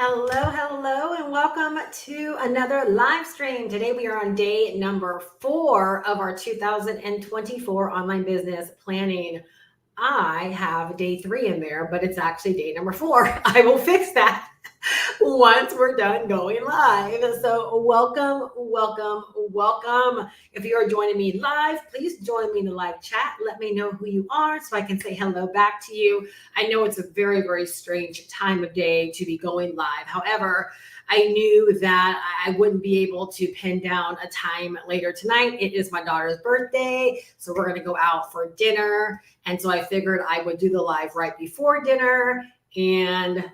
Hello, and welcome to another live stream. Today we are on day number 4 of our 2024 online business planning. I have day 3 in there, but it's actually day number 4. I will fix that once we're done going live. So welcome. If you are joining me live, please join me in the live chat. Let me know who you are so I can say hello back to you. I know it's a very, very strange time of day to be going live. However, I knew that I wouldn't be able to pin down a time later tonight. It is my daughter's birthday, so we're going to go out for dinner. And so I figured I would do the live right before dinner, and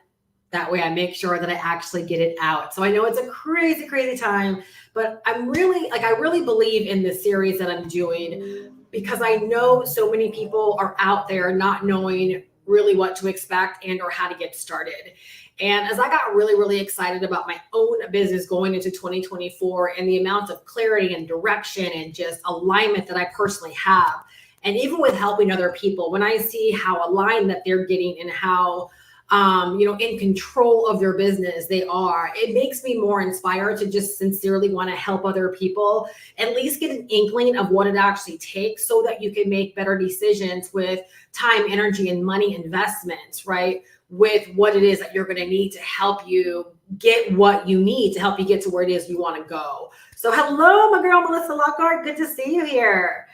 that way I make sure that I actually get it out. So I know it's a crazy, crazy time, but I really believe in this series that I'm doing because I know so many people are out there not knowing really what to expect and or how to get started. And as I got really, really excited about my own business going into 2024 and the amount of clarity and direction and just alignment that I personally have, and even with helping other people, when I see how aligned that they're getting and how in control of their business they are, it makes me more inspired to just sincerely want to help other people, at least get an inkling of what it actually takes so that you can make better decisions with time, energy, and money investments, right? With what it is that you're going to need to help you get what you need to help you get to where it is you want to go. So hello, my girl, Melissa Lockhart. Good to see you here.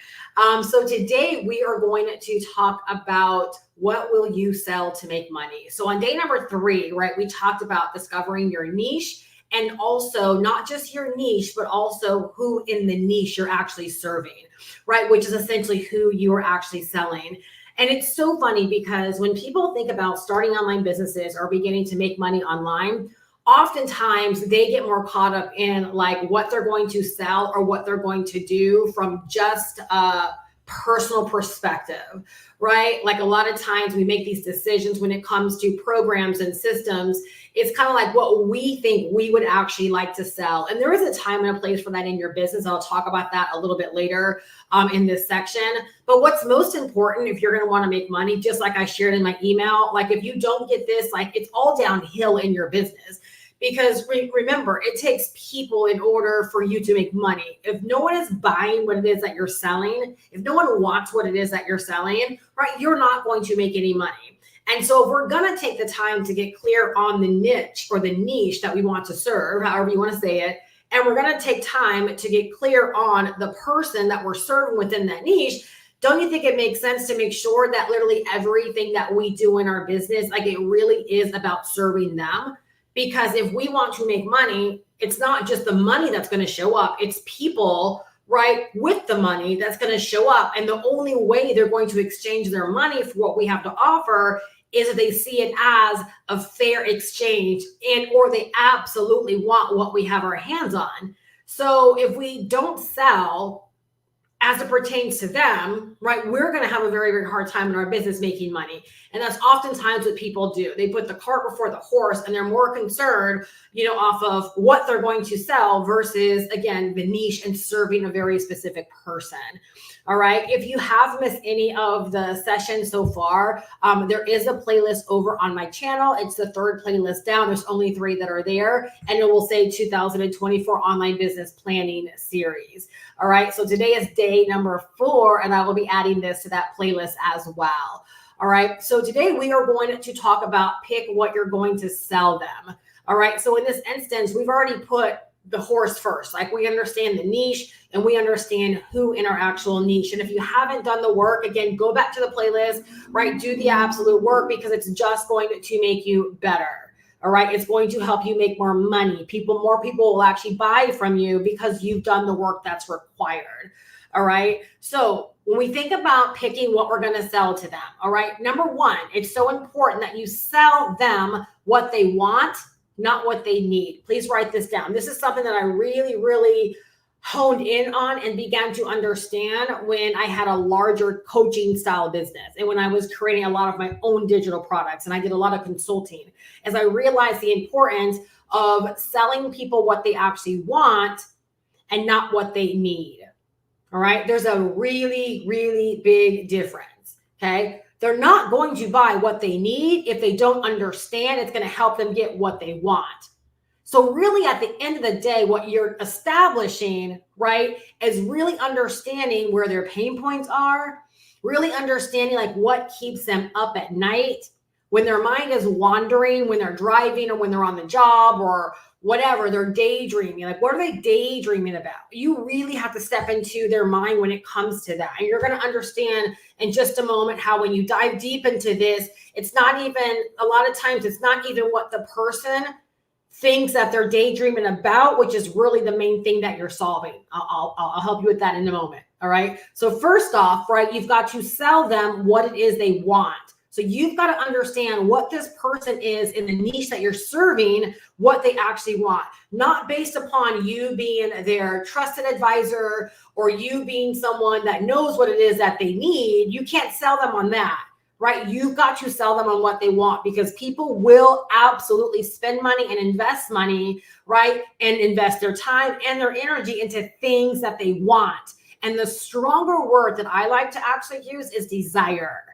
So today we are going to talk about what will you sell to make money. So on day number 3, right, we talked about discovering your niche and also not just your niche, but also who in the niche you're actually serving, right, which is essentially who you are actually selling. And it's so funny because when people think about starting online businesses or beginning to make money online, oftentimes they get more caught up in like what they're going to sell or what they're going to do from just a personal perspective, right? Like a lot of times we make these decisions when it comes to programs and systems. It's kind of like what we think we would actually like to sell. And there is a time and a place for that in your business. I'll talk about that a little bit later in this section. But what's most important if you're going to want to make money, just like I shared in my email, like if you don't get this, like it's all downhill in your business. Because remember, it takes people in order for you to make money. If no one is buying what it is that you're selling, if no one wants what it is that you're selling, right, you're not going to make any money. And so if we're going to take the time to get clear on the niche or the niche that we want to serve, however you want to say it, and we're going to take time to get clear on the person that we're serving within that niche, don't you think it makes sense to make sure that literally everything that we do in our business, like it really is about serving them? Because if we want to make money, it's not just the money that's going to show up, it's people, right, with the money that's going to show up. And the only way they're going to exchange their money for what we have to offer is if they see it as a fair exchange and or they absolutely want what we have our hands on. So if we don't sell as it pertains to them, right, we're going to have a very, very hard time in our business making money. And that's oftentimes what people do. They put the cart before the horse and they're more concerned, off of what they're going to sell versus, again, the niche and serving a very specific person. All right. If you have missed any of the sessions so far, there is a playlist over on my channel. It's the 3rd playlist down. There's only 3 that are there, and it will say 2024 Online Business Planning Series. All right. So today is day number 4, and I will be adding this to that playlist as well. All right. So today we are going to talk about pick what you're going to sell them. All right. So in this instance, we've already put the horse first. Like we understand the niche and we understand who in our actual niche. And if you haven't done the work, again, go back to the playlist, right? Do the absolute work because it's just going to make you better. All right. It's going to help you make more money. More people will actually buy from you because you've done the work that's required. All right. So when we think about picking what we're going to sell to them, all right, number 1, it's so important that you sell them what they want, not what they need. Please write this down. This is something that I really, really honed in on and began to understand when I had a larger coaching style business and when I was creating a lot of my own digital products and I did a lot of consulting, as I realized the importance of selling people what they actually want and not what they need. All right. There's a really, really big difference. Okay. They're not going to buy what they need if they don't understand it's going to help them get what they want. So really at the end of the day, what you're establishing, right, is really understanding where their pain points are, really understanding like what keeps them up at night when their mind is wandering, when they're driving or when they're on the job or whatever, they're daydreaming. Like, what are they daydreaming about? You really have to step into their mind when it comes to that. And you're going to understand in just a moment how when you dive deep into this, it's not even, a lot of times, it's not even what the person thinks that they're daydreaming about, which is really the main thing that you're solving. I'll help you with that in a moment. All right. So first off, right, you've got to sell them what it is they want. So you've got to understand what this person is in the niche that you're serving, what they actually want, not based upon you being their trusted advisor or you being someone that knows what it is that they need. You can't sell them on that, right? You've got to sell them on what they want, because people will absolutely spend money and invest money, right? And invest their time and their energy into things that they want. And the stronger word that I like to actually use is desire,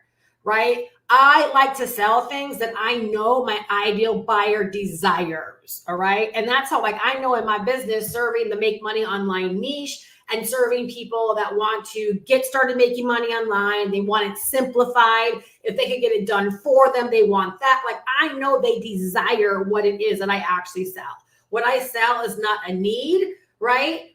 right? I like to sell things that I know my ideal buyer desires. All right. And that's how, like, I know in my business, serving the make money online niche and serving people that want to get started making money online, they want it simplified. If they could get it done for them, they want that. Like, I know they desire what it is that I actually sell. What I sell is not a need, right?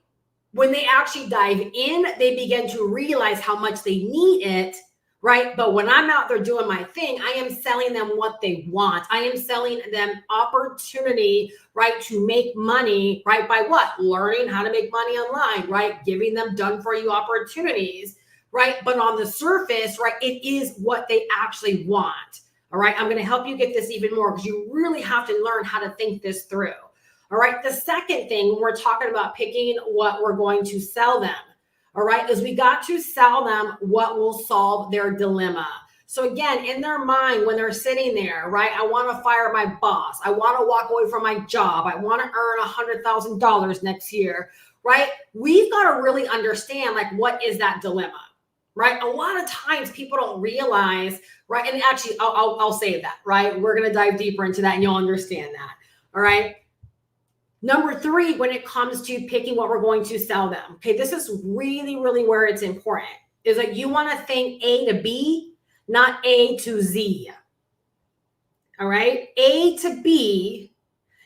When they actually dive in, they begin to realize how much they need it. Right. But when I'm out there doing my thing, I am selling them what they want. I am selling them opportunity, right, to make money, right, by what? Learning how to make money online, right? Giving them done for you opportunities, right? But on the surface, right, it is what they actually want. All right. I'm going to help you get this even more, because you really have to learn how to think this through. All right. The second thing, when we're talking about picking what we're going to sell them, all right, is we got to sell them what will solve their dilemma. So again, in their mind, when they're sitting there, right, I want to fire my boss. I want to walk away from my job. I want to earn $100,000 next year, right? We've got to really understand, like, what is that dilemma, right? A lot of times people don't realize, right? And actually, I'll say that, right? We're going to dive deeper into that and you'll understand that. All right. Number three, when it comes to picking what we're going to sell them, okay, this is really, really where it's important, is that you want to think A to B, not A to Z. All right, A to B,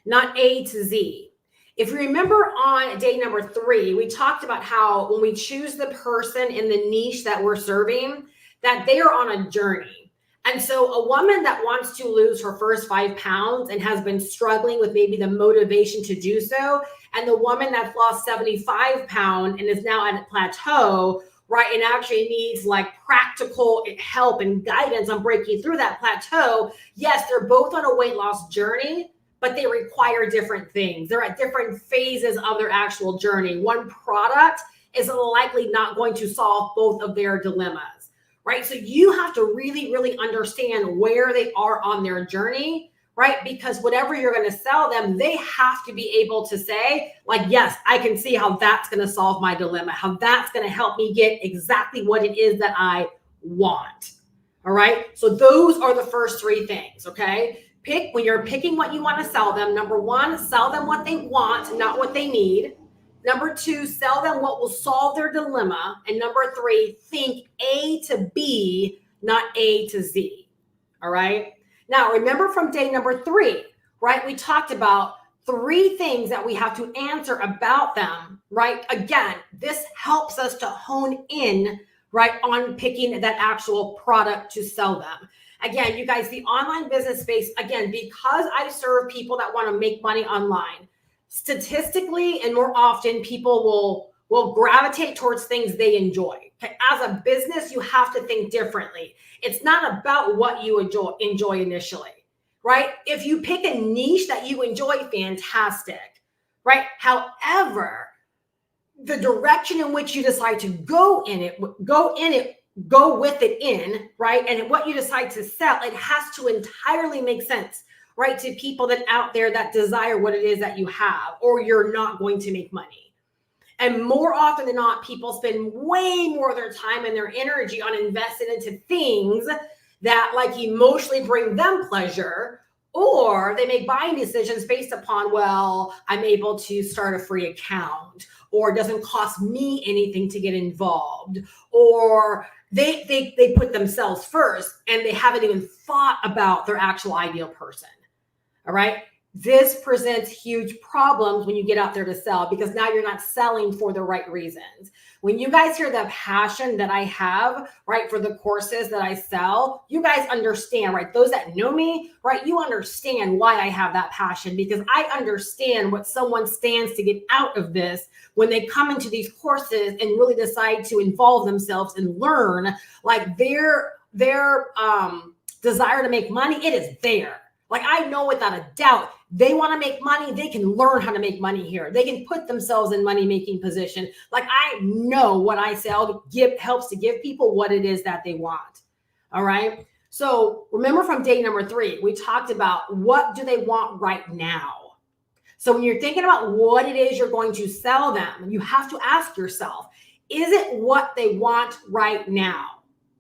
not A to Z. If you remember on day number 3, we talked about how when we choose the person in the niche that we're serving, that they are on a journey. And so a woman that wants to lose her first 5 pounds and has been struggling with maybe the motivation to do so, and the woman that's lost 75 pounds and is now at a plateau, right, and actually needs like practical help and guidance on breaking through that plateau, yes, they're both on a weight loss journey, but they require different things. They're at different phases of their actual journey. One product is likely not going to solve both of their dilemmas. Right? So you have to really, really understand where they are on their journey, right? Because whatever you're going to sell them, they have to be able to say, like, yes, I can see how that's going to solve my dilemma, how that's going to help me get exactly what it is that I want. All right. So those are the first 3 things. Okay. When you're picking what you want to sell them, number 1, sell them what they want, not what they need. Number 2, sell them what will solve their dilemma. And number 3, think A to B, not A to Z. All right. Now, remember from day number 3, right? We talked about 3 things that we have to answer about them, right? Again, this helps us to hone in, right, on picking that actual product to sell them. Again, you guys, the online business space, again, because I serve people that want to make money online, statistically and more often people will gravitate towards things they enjoy. Okay? As a business, you have to think differently. It's not about what you enjoy initially, right? If you pick a niche that you enjoy, fantastic, right? However, the direction in which you decide to go with it in, right? And what you decide to sell, it has to entirely make sense, right, to people that out there that desire what it is that you have, or you're not going to make money. And more often than not, people spend way more of their time and their energy on investing into things that like emotionally bring them pleasure, or they make buying decisions based upon, well, I'm able to start a free account, or it doesn't cost me anything to get involved, or they put themselves first and they haven't even thought about their actual ideal person. All right. This presents huge problems when you get out there to sell, because now you're not selling for the right reasons. When you guys hear the passion that I have, right, for the courses that I sell, you guys understand, right? Those that know me, right, you understand why I have that passion, because I understand what someone stands to get out of this when they come into these courses and really decide to involve themselves and learn, like their desire to make money, it is there. Like, I know without a doubt, they want to make money. They can learn how to make money here. They can put themselves in money-making position. Like, I know what I sell helps to give people what it is that they want. All right. So remember from day number 3, we talked about what do they want right now. So when you're thinking about what it is you're going to sell them, you have to ask yourself, is it what they want right now?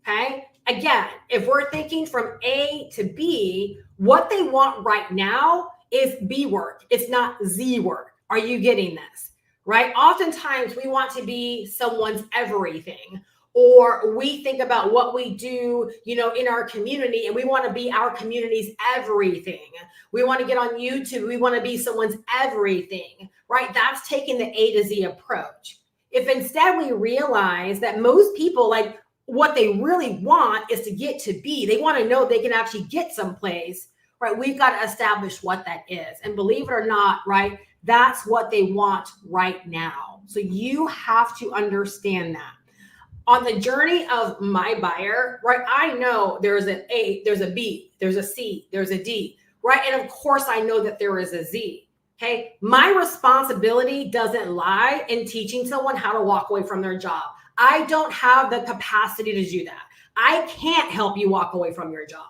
Okay. Again, if we're thinking from A to B, what they want right now is B work. It's not Z work. Are you getting this? Right? Oftentimes we want to be someone's everything, or we think about what we do, in our community, and we want to be our community's everything. We want to get on YouTube. We want to be someone's everything, right? That's taking the A to Z approach. If instead we realize that most people, like, what they really want is to get to B. They want to know they can actually get someplace, right? We've got to establish what that is. And believe it or not, right, that's what they want right now. So you have to understand that. On the journey of my buyer, right, I know there's an A, there's a B, there's a C, there's a D, right? And of course, I know that there is a Z. Okay. My responsibility doesn't lie in teaching someone how to walk away from their job. I don't have the capacity to do that. I can't help you walk away from your job.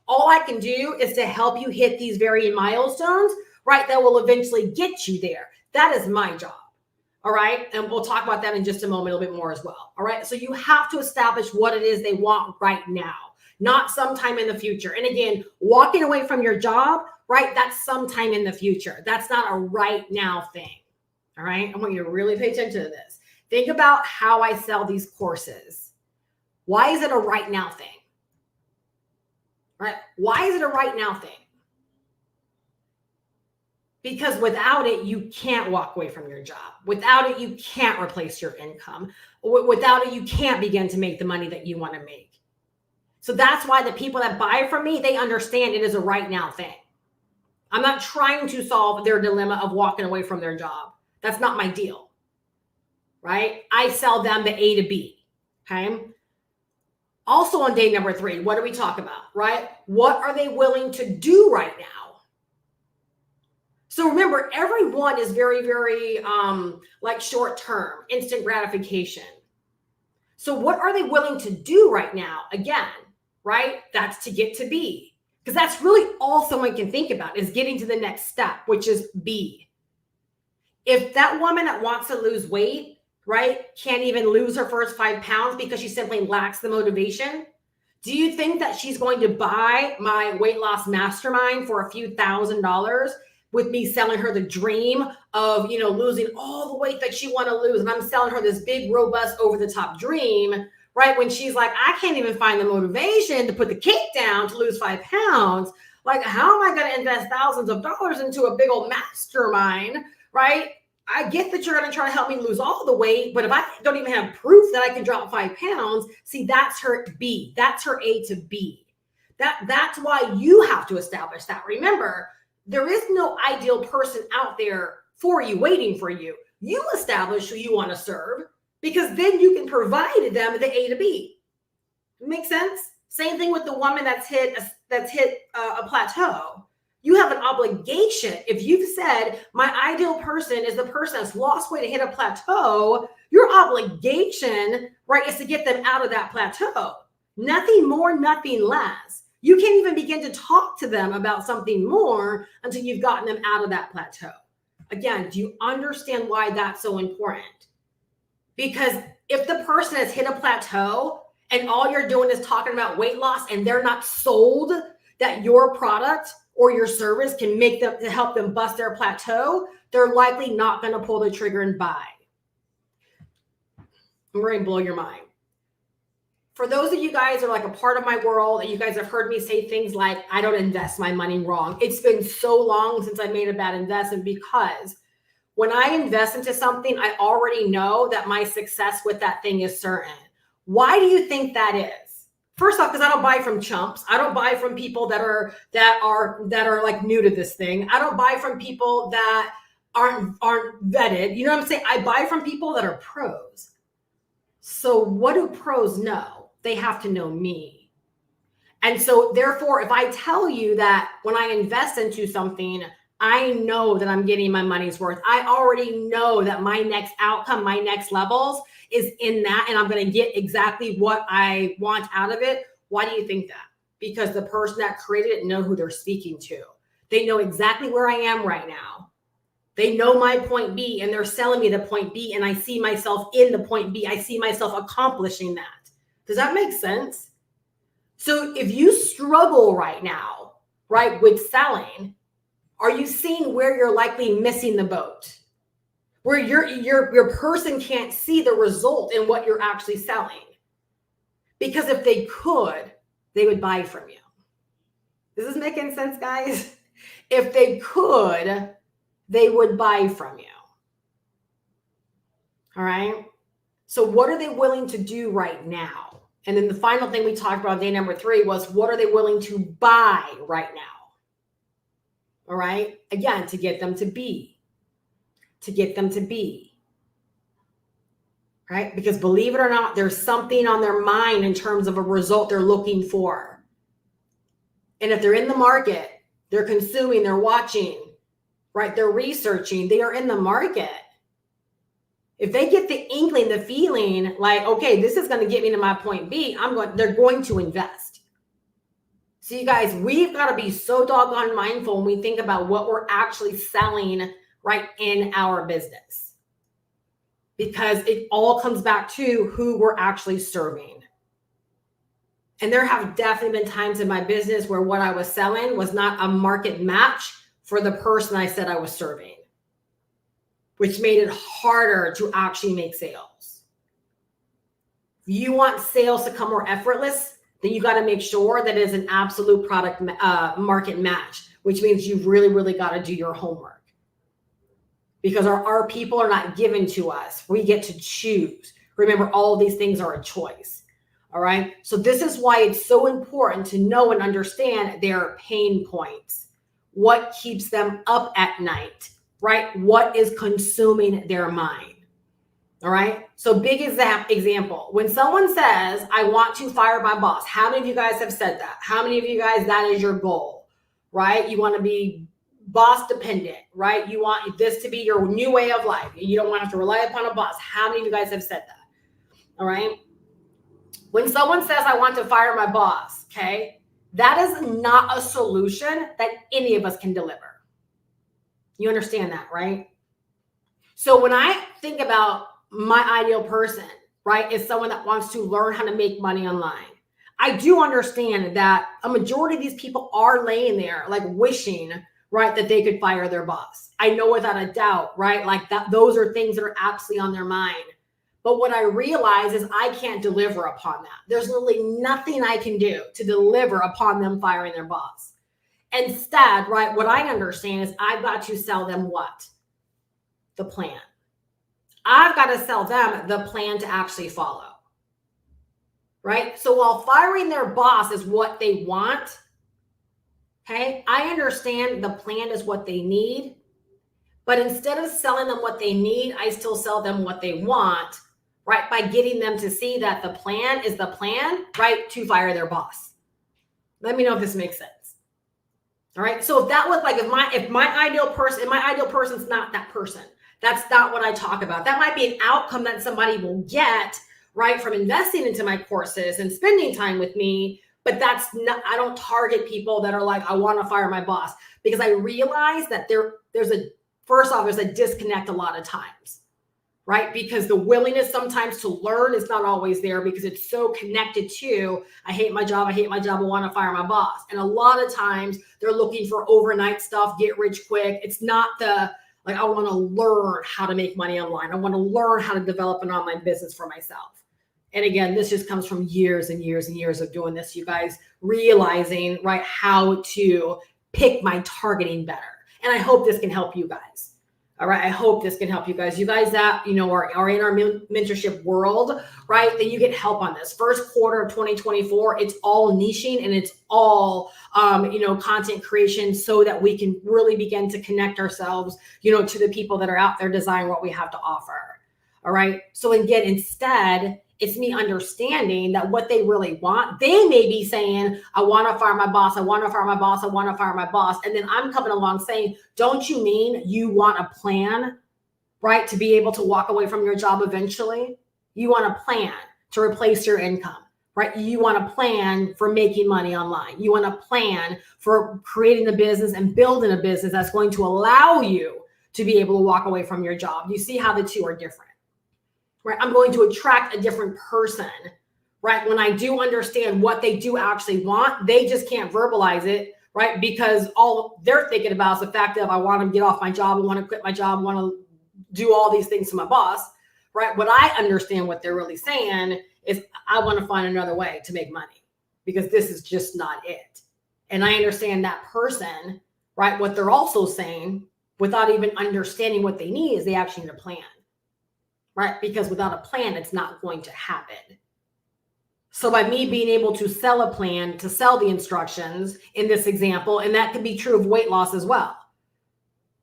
All I can do is to help you hit these varying milestones, right, that will eventually get you there. That is my job. All right. And we'll talk about that in just a moment, a little bit more as well. All right. So you have to establish what it is they want right now, not sometime in the future. And again, walking away from your job, right, that's sometime in the future. That's not a right now thing. All right. I want you to really pay attention to this. Think about how I sell these courses. Why is it a right now thing? Right? Why is it a right now thing? Because without it, you can't walk away from your job. Without it, you can't replace your income. Without it, you can't begin to make the money that you want to make. So that's why the people that buy from me, they understand it is a right now thing. I'm not trying to solve their dilemma of walking away from their job. That's not my deal. Right? I sell them the A to B. Okay. Also on day number 3, what do we talk about? Right? What are they willing to do right now? So remember, everyone is very, very like short term, instant gratification. So what are they willing to do right now? Again, right? That's to get to B. Because that's really all someone can think about, is getting to the next step, which is B. If that woman that wants to lose weight, right, can't even lose her first 5 pounds because she simply lacks the motivation, do you think that she's going to buy my weight loss mastermind for a few $1,000s with me selling her the dream of, losing all the weight that she want to lose? And I'm selling her this big, robust, over the top dream, right? When she's like, I can't even find the motivation to put the cake down to lose 5 pounds. Like, how am I going to invest thousands of dollars into a big old mastermind, right? I get that you're going to try to help me lose all the weight, but if I don't even have proof that I can drop 5 pounds, see, that's her B. That's her A to B. That's why you have to establish that. Remember, there is no ideal person out there for you, waiting for you. You establish who you want to serve, because then you can provide them the A to B. Make sense? Same thing with the woman that's hit a plateau. You have an obligation. If you've said, my ideal person is the person that's lost weight and hit a plateau, your obligation, right, is to get them out of that plateau. Nothing more, nothing less. You can't even begin to talk to them about something more until you've gotten them out of that plateau. Again, do you understand why that's so important? Because if the person has hit a plateau and all you're doing is talking about weight loss, and they're not sold that your product or your service can make them to help them bust their plateau, they're likely not going to pull the trigger and buy. I'm going to blow your mind. For those of you guys that are like a part of my world and you guys have heard me say things like, I don't invest my money wrong. It's been so long since I made a bad investment, because when I invest into something, I already know that my success with that thing is certain. Why do you think that is? First off, because I don't buy from chumps. I don't buy from people that are like new to this thing. I don't buy from people that aren't vetted. You know what I'm saying? I buy from people that are pros. So what do pros know? They have to know me. And so therefore, if I tell you that when I invest into something, I know that I'm getting my money's worth. I already know that my next outcome, my next levels is in that, and I'm going to get exactly what I want out of it. Why do you think that? Because the person that created it know who they're speaking to. They know exactly where I am right now. They know my point B, and they're selling me the point B, and I see myself in the point B. I see myself accomplishing that. Does that make sense? So if you struggle right now, right, with selling, are you seeing where you're likely missing the boat? Where your person can't see the result in what you're actually selling? Because if they could, they would buy from you. This is making sense, guys? If they could, they would buy from you. All right? So what are they willing to do right now? And then the final thing we talked about on day number 3 was, what are they willing to buy right now? All right? Again, to get them to be. Right? Because believe it or not, there's something on their mind in terms of a result they're looking for. And if they're in the market, they're consuming, they're watching, right? They're researching, they are in the market. If they get the inkling, the feeling like, okay, this is going to get me to my point B, they're going to invest. So you guys, we've got to be so doggone mindful when we think about what we're actually selling right in our business. Because it all comes back to who we're actually serving. And there have definitely been times in my business where what I was selling was not a market match for the person I said I was serving, which made it harder to actually make sales. If you want sales to come more effortless, then you got to make sure that it is an absolute product market match, which means you've really, really got to do your homework. Because our people are not given to us. We get to choose. Remember, all of these things are a choice. All right. So this is why it's so important to know and understand their pain points. What keeps them up at night, right? What is consuming their mind? All right. So big example. When someone says, I want to fire my boss, how many of you guys have said that? How many of you guys, that is your goal, right? You want to be boss dependent, right? You want this to be your new way of life. You don't want to have to rely upon a boss. How many of you guys have said that? All right. When someone says, I want to fire my boss, okay, that is not a solution that any of us can deliver. You understand that, right? So when I think about my ideal person, right, is someone that wants to learn how to make money online. I do understand that a majority of these people are laying there like wishing, right, that they could fire their boss. I know without a doubt, right, like that, those are things that are absolutely on their mind. But what I realize is I can't deliver upon that. There's literally nothing I can do to deliver upon them firing their boss. Instead, right, what I understand is I've got to sell them what? The plan. I've got to sell them the plan to actually follow. Right? So while firing their boss is what they want, okay, I understand the plan is what they need. But instead of selling them what they need, I still sell them what they want, right? By getting them to see that the plan is the plan, right? To fire their boss. Let me know if this makes sense. All right. So if that was like, if my ideal person's not that person, that's not what I talk about. That might be an outcome that somebody will get, right, from investing into my courses and spending time with me. But that's not, I don't target people that are like, I want to fire my boss, because I realize that there's a disconnect a lot of times. right? Because the willingness sometimes to learn is not always there because it's so connected to, I hate my job, I want to fire my boss. And a lot of times they're looking for overnight stuff, get rich quick. It's not like, I want to learn how to make money online. I want to learn how to develop an online business for myself. And again, this just comes from years and years and years of doing this, you guys, realizing, right, how to pick my targeting better. And I hope this can help you guys. All right. I hope this can help you guys. You guys that, are in our mentorship world, right? Then you get help on this. First quarter of 2024, it's all niching and it's all, content creation so that we can really begin to connect ourselves, to the people that are out there designing what we have to offer. All right. So again, instead, it's me understanding that what they really want, they may be saying, I want to fire my boss. I want to fire my boss. I want to fire my boss. And then I'm coming along saying, don't you mean you want a plan, right? To be able to walk away from your job eventually? You want a plan to replace your income, right? You want a plan for making money online. You want a plan for creating a business and building a business that's going to allow you to be able to walk away from your job. You see how the two are different. Right? I'm going to attract a different person, right? When I do understand what they do actually want, they just can't verbalize it, right? Because all they're thinking about is the fact that I want to get off my job, I want to quit my job, I want to do all these things to my boss, right? What I understand what they're really saying is I want to find another way to make money because this is just not it. And I understand that person, right? What they're also saying without even understanding what they need is they actually need a plan. Right? Because without a plan, it's not going to happen. So by me being able to sell a plan, to sell the instructions in this example, and that could be true of weight loss as well,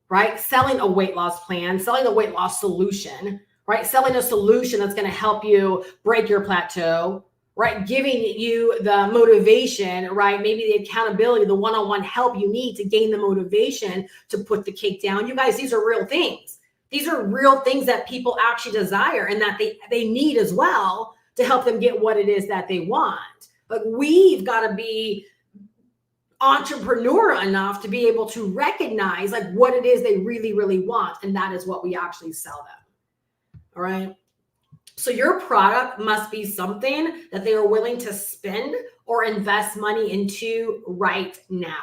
right? Selling a weight loss plan, selling a weight loss solution, right? Selling a solution that's going to help you break your plateau, right? Giving you the motivation, right? Maybe the accountability, the one-on-one help you need to gain the motivation to put the cake down. You guys, these are real things. These are real things that people actually desire and that they need as well to help them get what it is that they want. But we've got to be entrepreneur enough to be able to recognize like what it is they really, really want. And that is what we actually sell them. All right. So your product must be something that they are willing to spend or invest money into right now.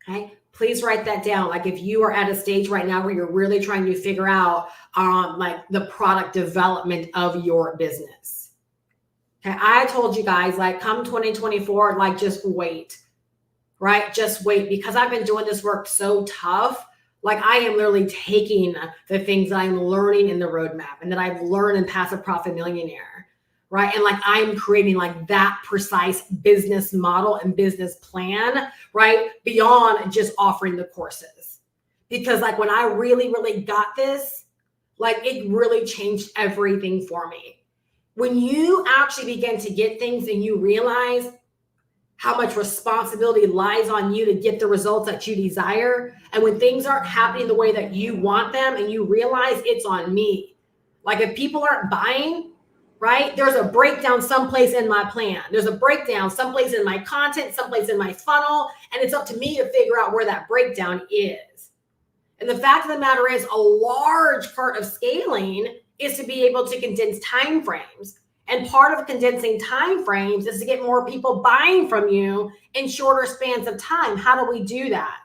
Okay. Please write that down. Like if you are at a stage right now where you're really trying to figure out like the product development of your business. Okay. I told you guys like come 2024, like just wait, right? Just wait because I've been doing this work so tough. Like I am literally taking the things I'm learning in the roadmap and that I've learned in Passive Profit Millionaire, right? And like I'm creating like that precise business model and business plan, right? Beyond just offering the courses. Because like when I really, really got this, like it really changed everything for me. When you actually begin to get things and you realize how much responsibility lies on you to get the results that you desire. And when things aren't happening the way that you want them and you realize it's on me. Like if people aren't buying, right? There's a breakdown someplace in my plan. There's a breakdown someplace in my content, someplace in my funnel. And it's up to me to figure out where that breakdown is. And the fact of the matter is a large part of scaling is to be able to condense time frames. And part of condensing time frames is to get more people buying from you in shorter spans of time. How do we do that?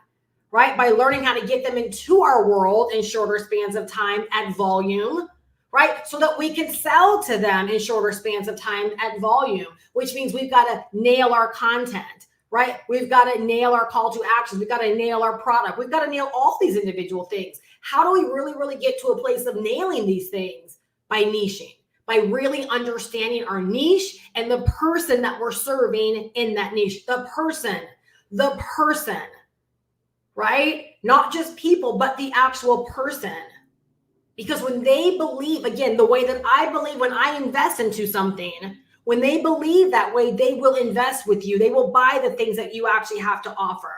Right? By learning how to get them into our world in shorter spans of time at volume, right? So that we can sell to them in shorter spans of time at volume, which means we've got to nail our content, right? We've got to nail our call to actions. We've got to nail our product. We've got to nail all these individual things. How do we really, really get to a place of nailing these things? By niching. By really understanding our niche and the person that we're serving in that niche. The person, right? Not just people, but the actual person. Because when they believe, again, the way that I believe when I invest into something, when they believe that way, they will invest with you. They will buy the things that you actually have to offer.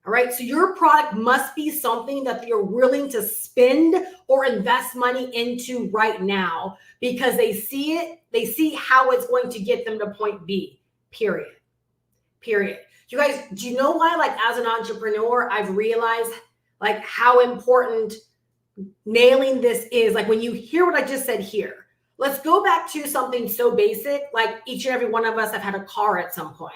All right. So your product must be something that you're willing to spend or invest money into right now because they see it. They see how it's going to get them to point B, period. You guys, do you know why, like as an entrepreneur, I've realized like how important nailing this is like when you hear what I just said here, let's go back to something so basic, like each and every one of us have had a car at some point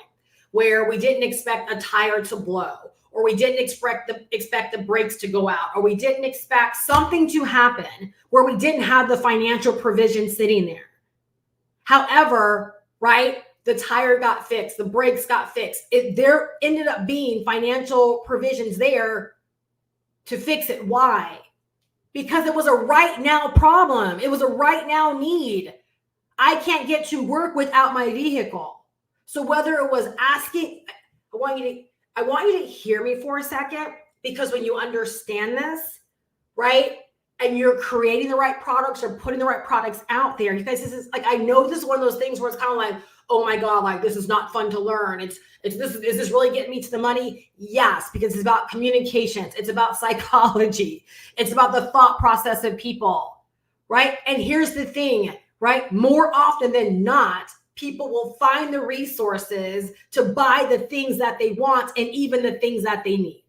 where we didn't expect a tire to blow, or we didn't expect the brakes to go out, or we didn't expect something to happen where we didn't have the financial provision sitting there. However, right, the tire got fixed, the brakes got fixed. There ended up being financial provisions there to fix it. Why? Because it was a right now problem. It was a right now need. I can't get to work without my vehicle. So whether it was asking, I want you to hear me for a second, because when you understand this, right, and you're creating the right products or putting the right products out there, you guys, this is like, I know this is one of those things where it's kind of like, oh my God, like this is not fun to learn. Is this really getting me to the money? Yes, because it's about communications. It's about psychology. It's about the thought process of people, right? And here's the thing, right? More often than not, people will find the resources to buy the things that they want and even the things that they need.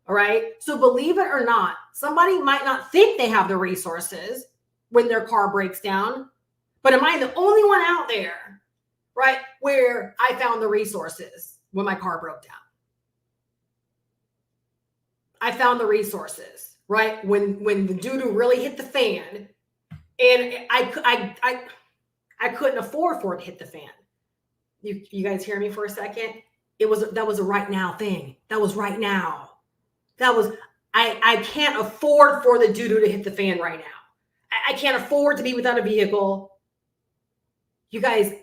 All right. So believe it or not, somebody might not think they have the resources when their car breaks down, but am I the only one out there, right, where I found the resources when my car broke down? I found the resources, right? When the doo-doo really hit the fan, and I couldn't afford for it to hit the fan. You guys hear me for a second? That was a right now thing. That was right now. I can't afford for the doo-doo to hit the fan right now. I can't afford to be without a vehicle. You guys,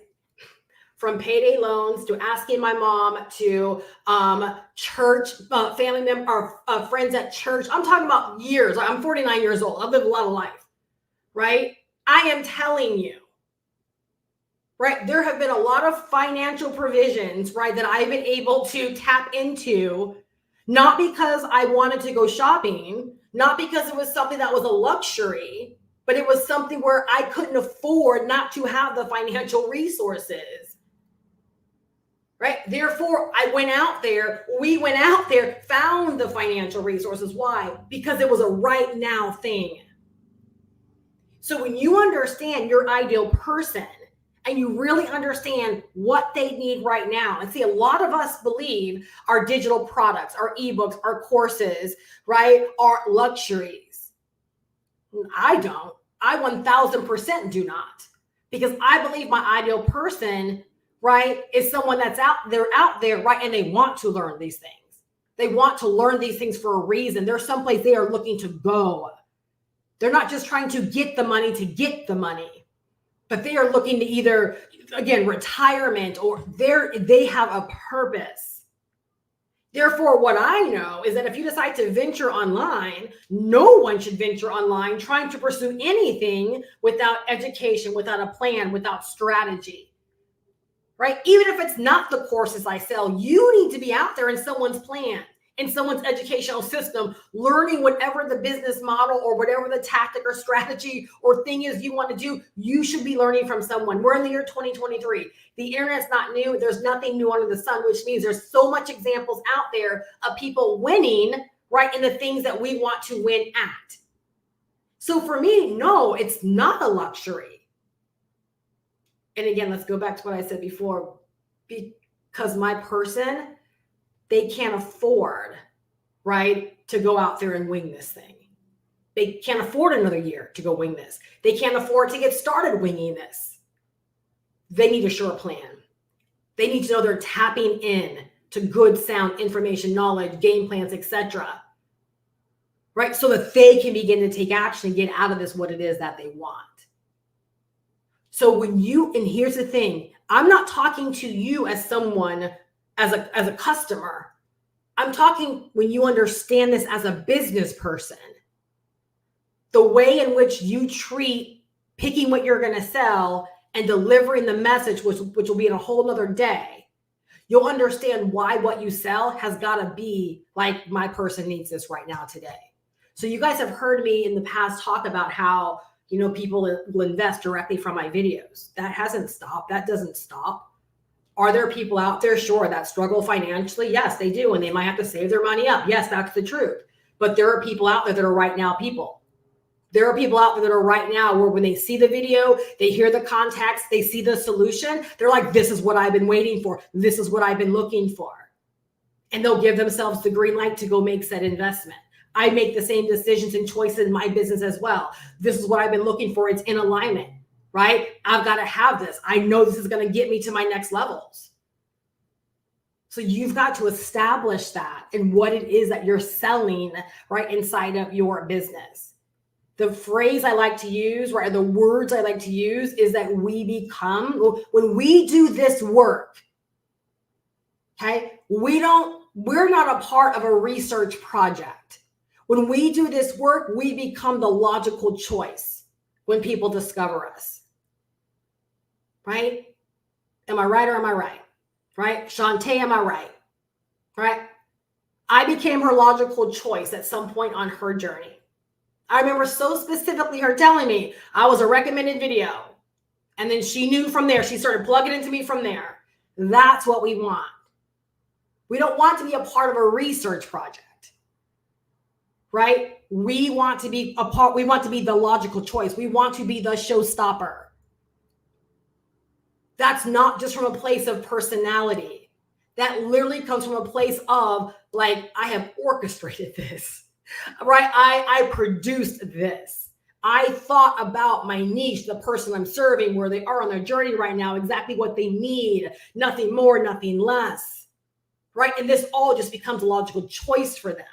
from payday loans to asking my mom to church, family member, or friends at church. I'm talking about years. I'm 49 years old. I've lived a lot of life, right? I am telling you, right? There have been a lot of financial provisions, right, that I've been able to tap into, not because I wanted to go shopping, not because it was something that was a luxury, but it was something where I couldn't afford not to have the financial resources, right? Therefore, we went out there, found the financial resources. Why? Because it was a right now thing. So when you understand your ideal person and you really understand what they need right now, and see, a lot of us believe our digital products, our ebooks, our courses, right, are luxuries. I don't. I 1000% do not, because I believe my ideal person, right, is someone that's out there, right, and they want to learn these things. They want to learn these things for a reason. There's someplace they are looking to go. They're not just trying to get the money to get the money, but they are looking to either, again, retirement, or they have a purpose. Therefore, what I know is that if you decide to venture online, no one should venture online trying to pursue anything without education, without a plan, without strategy, right? Even if it's not the courses I sell, you need to be out there in someone's plan, in someone's educational system, learning whatever the business model or whatever the tactic or strategy or thing is you want to do. You should be learning from someone. We're in the year 2023. The internet's not new. There's nothing new under the sun, which means there's so much examples out there of people winning, right, in the things that we want to win at. So for me, no, it's not a luxury. And again, let's go back to what I said before, because my person, they can't afford, right, to go out there and wing this thing. They can't afford another year to go wing this. They can't afford to get started winging this. They need a sure plan. They need to know they're tapping in to good, sound information, knowledge, game plans, etc., right, so that they can begin to take action and get out of this what it is that they want. So and here's the thing, I'm not talking to you as someone, as a customer. I'm talking when you understand this as a business person, the way in which you treat picking what you're going to sell and delivering the message, which will be in a whole nother day. You'll understand why what you sell has got to be like, my person needs this right now today. So you guys have heard me in the past talk about how, people will invest directly from my videos. That hasn't stopped. That doesn't stop. Are there people out there? Sure, that struggle financially. Yes, they do. And they might have to save their money up. Yes, that's the truth. But there are people out there that are right now people. There are people out there that are right now where when they see the video, they hear the context, they see the solution, they're like, this is what I've been waiting for. This is what I've been looking for. And they'll give themselves the green light to go make said investment. I make the same decisions and choices in my business as well. This is what I've been looking for. It's in alignment, right? I've got to have this. I know this is going to get me to my next levels. So you've got to establish that and what it is that you're selling right inside of your business. The phrase I like to use, right, the words I like to use is that we become, when we do this work, okay, we're not a part of a research project. When we do this work, we become the logical choice when people discover us, right? Am I right or am I right? Right? Shantae, am I right? Right? I became her logical choice at some point on her journey. I remember so specifically her telling me I was a recommended video. And then she knew from there, she started plugging into me from there. That's what we want. We don't want to be a part of a research project, right? We want to be a part, we want to be the logical choice. We want to be the showstopper. That's not just from a place of personality. That literally comes from a place of like, I have orchestrated this. Right? I produced this. I thought about my niche, the person I'm serving, where they are on their journey right now, exactly what they need, nothing more, nothing less. Right? And this all just becomes a logical choice for them.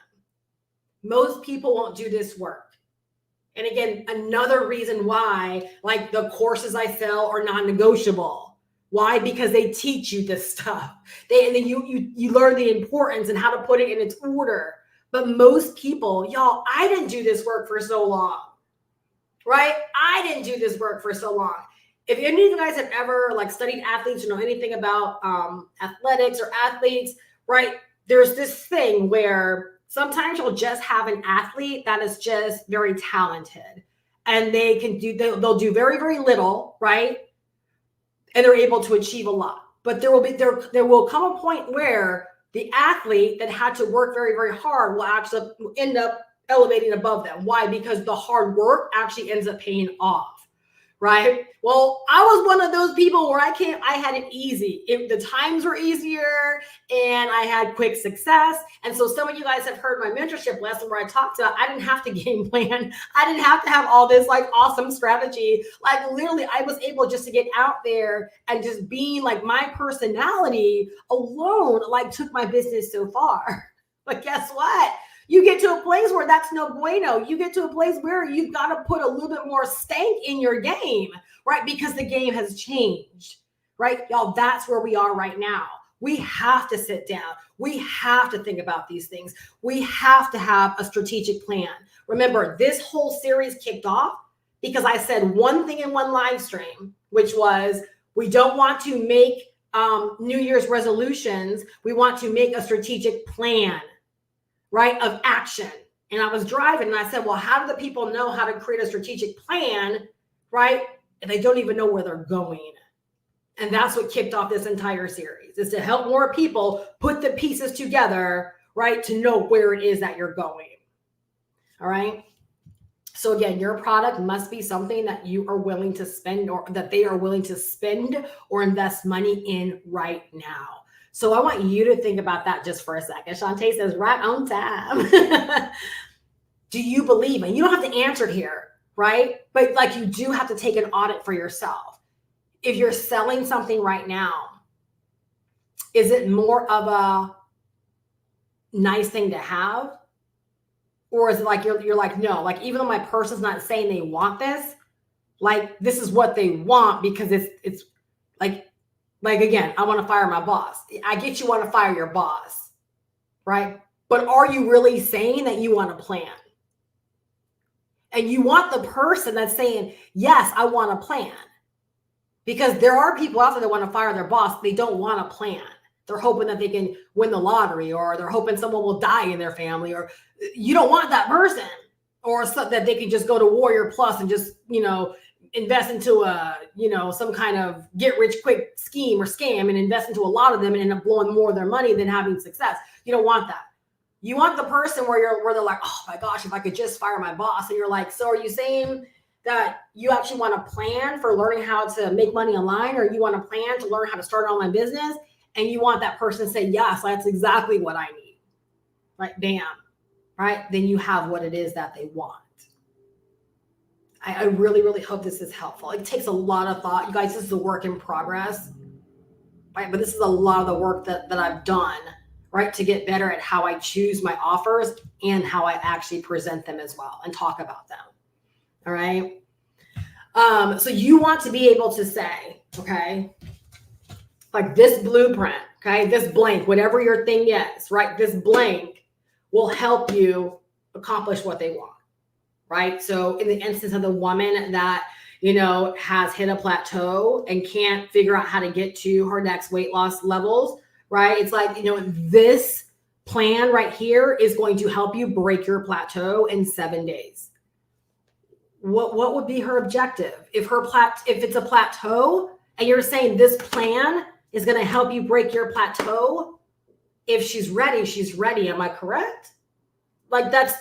Most people won't do this work. And again, another reason why, like the courses I sell are non-negotiable. Why? Because they teach you this stuff. And then you learn the importance and how to put it in its order. But most people, y'all, I didn't do this work for so long, right? I didn't do this work for so long. If any of you guys have ever like studied athletes or know anything about athletics or athletes, right? There's this thing where sometimes you'll just have an athlete that is just very talented and they'll do very, very little, right? And they're able to achieve a lot. But there will come a point where the athlete that had to work very, very hard will actually end up elevating above them. Why? Because the hard work actually ends up paying off, right? Well, I was one of those people where I had it easy. The times were easier and I had quick success. And so some of you guys have heard my mentorship lesson where I talked about, I didn't have to game plan. I didn't have to have all this like awesome strategy. Like literally I was able just to get out there and just being like my personality alone, like took my business so far. But guess what? You get to a place where that's no bueno. You get to a place where you've got to put a little bit more stank in your game, right? Because the game has changed, right? Y'all, that's where we are right now. We have to sit down. We have to think about these things. We have to have a strategic plan. Remember, this whole series kicked off because I said one thing in one live stream, which was we don't want to make New Year's resolutions. We want to make a strategic plan, right, of action. And I was driving and I said, well, how do the people know how to create a strategic plan, right? And they don't even know where they're going. And that's what kicked off this entire series, is to help more people put the pieces together, right, to know where it is that you're going. All right. So again, your product must be something that you are willing to spend, or that they are willing to spend or invest money in right now. So I want you to think about that just for a second. Shantae says, right on time. Do you believe? And you don't have to answer here, right? But like you do have to take an audit for yourself. If you're selling something right now, is it more of a nice thing to have? Or is it like you're like, no, like even though my person's not saying they want this, like this is what they want because it's like again, I want to fire my boss. I get you want to fire your boss, right? But are you really saying that you want a plan? And you want the person that's saying, yes, I want a plan. Because there are people out there that want to fire their boss. They don't want a plan. They're hoping that they can win the lottery, or they're hoping someone will die in their family, or you don't want that person, or so that they can just go to Warrior Plus and just, invest into some kind of get rich quick scheme or scam and invest into a lot of them and end up blowing more of their money than having success. You don't want that. You want the person where they're like, oh my gosh, if I could just fire my boss. And you're like, so are you saying that you actually want to plan for learning how to make money online, or you want to plan to learn how to start an online business? And you want that person to say, yes, that's exactly what I need. Like, bam, right? Then you have what it is that they want. I really, really hope this is helpful. It takes a lot of thought. You guys, this is a work in progress, right? But this is a lot of the work that I've done, right, to get better at how I choose my offers and how I actually present them as well and talk about them. All right. So you want to be able to say, okay, like this blueprint, okay, this blank, whatever your thing is, right? This blank will help you accomplish what they want, right? So in the instance of the woman that, has hit a plateau and can't figure out how to get to her next weight loss levels, right? It's like, this plan right here is going to help you break your plateau in 7 days. What would be her objective? If it's a plateau and you're saying this plan is going to help you break your plateau, if she's ready, she's ready. Am I correct? Like that's,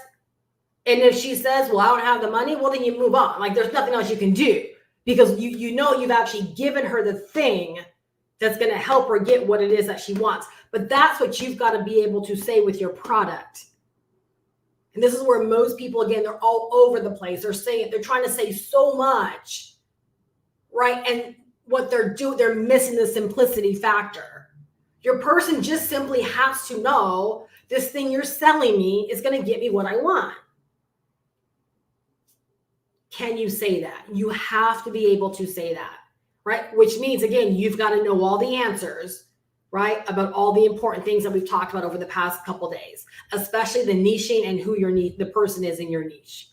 and if she says, well, I don't have the money, well, then you move on. Like there's nothing else you can do because you've actually given her the thing that's going to help her get what it is that she wants. But that's what you've got to be able to say with your product. And this is where most people, again, they're all over the place. They're trying to say so much, right? And what they're doing, they're missing the simplicity factor. Your person just simply has to know this thing you're selling me is going to get me what I want. Can you say that? You have to be able to say that, right? Which means, again, you've got to know all the answers, right? About all the important things that we've talked about over the past couple days, especially the niching and who the person is in your niche.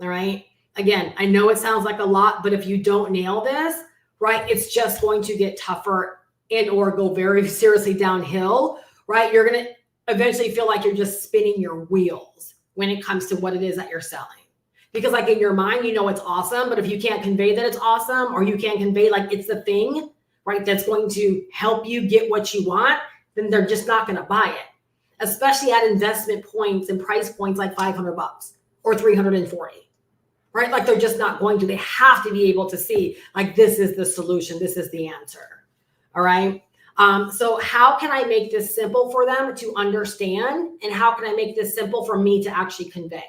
All right. Again, I know it sounds like a lot, but if you don't nail this, right, it's just going to get tougher and or go very seriously downhill, right? You're going to eventually feel like you're just spinning your wheels when it comes to what it is that you're selling. Because like in your mind, it's awesome, but if you can't convey that it's awesome, or you can't convey like it's the thing, right, that's going to help you get what you want, then they're just not going to buy it, especially at investment points and price points like $500 or $340, right? Like they're just not going to. They have to be able to see like this is the solution, this is the answer. All right. So how can I make this simple for them to understand, and how can I make this simple for me to actually convey?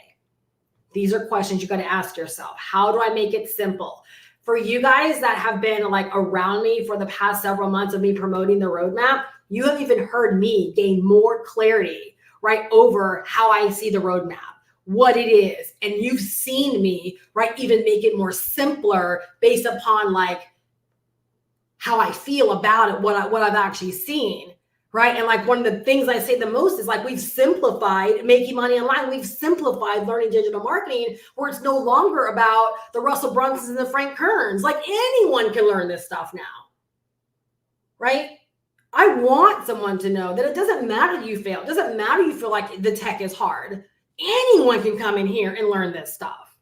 These are questions you got to ask yourself. How do I make it simple? For you guys that have been like around me for the past several months of me promoting the roadmap, you have even heard me gain more clarity, right, over how I see the roadmap, what it is. And you've seen me, right, even make it more simpler based upon like how I feel about it, what I've actually seen. Right. And like one of the things I say the most is like we've simplified making money online. We've simplified learning digital marketing where it's no longer about the Russell Brunsons and the Frank Kerns. Like anyone can learn this stuff now. Right. I want someone to know that it doesn't matter you fail. It doesn't matter you feel like the tech is hard. Anyone can come in here and learn this stuff,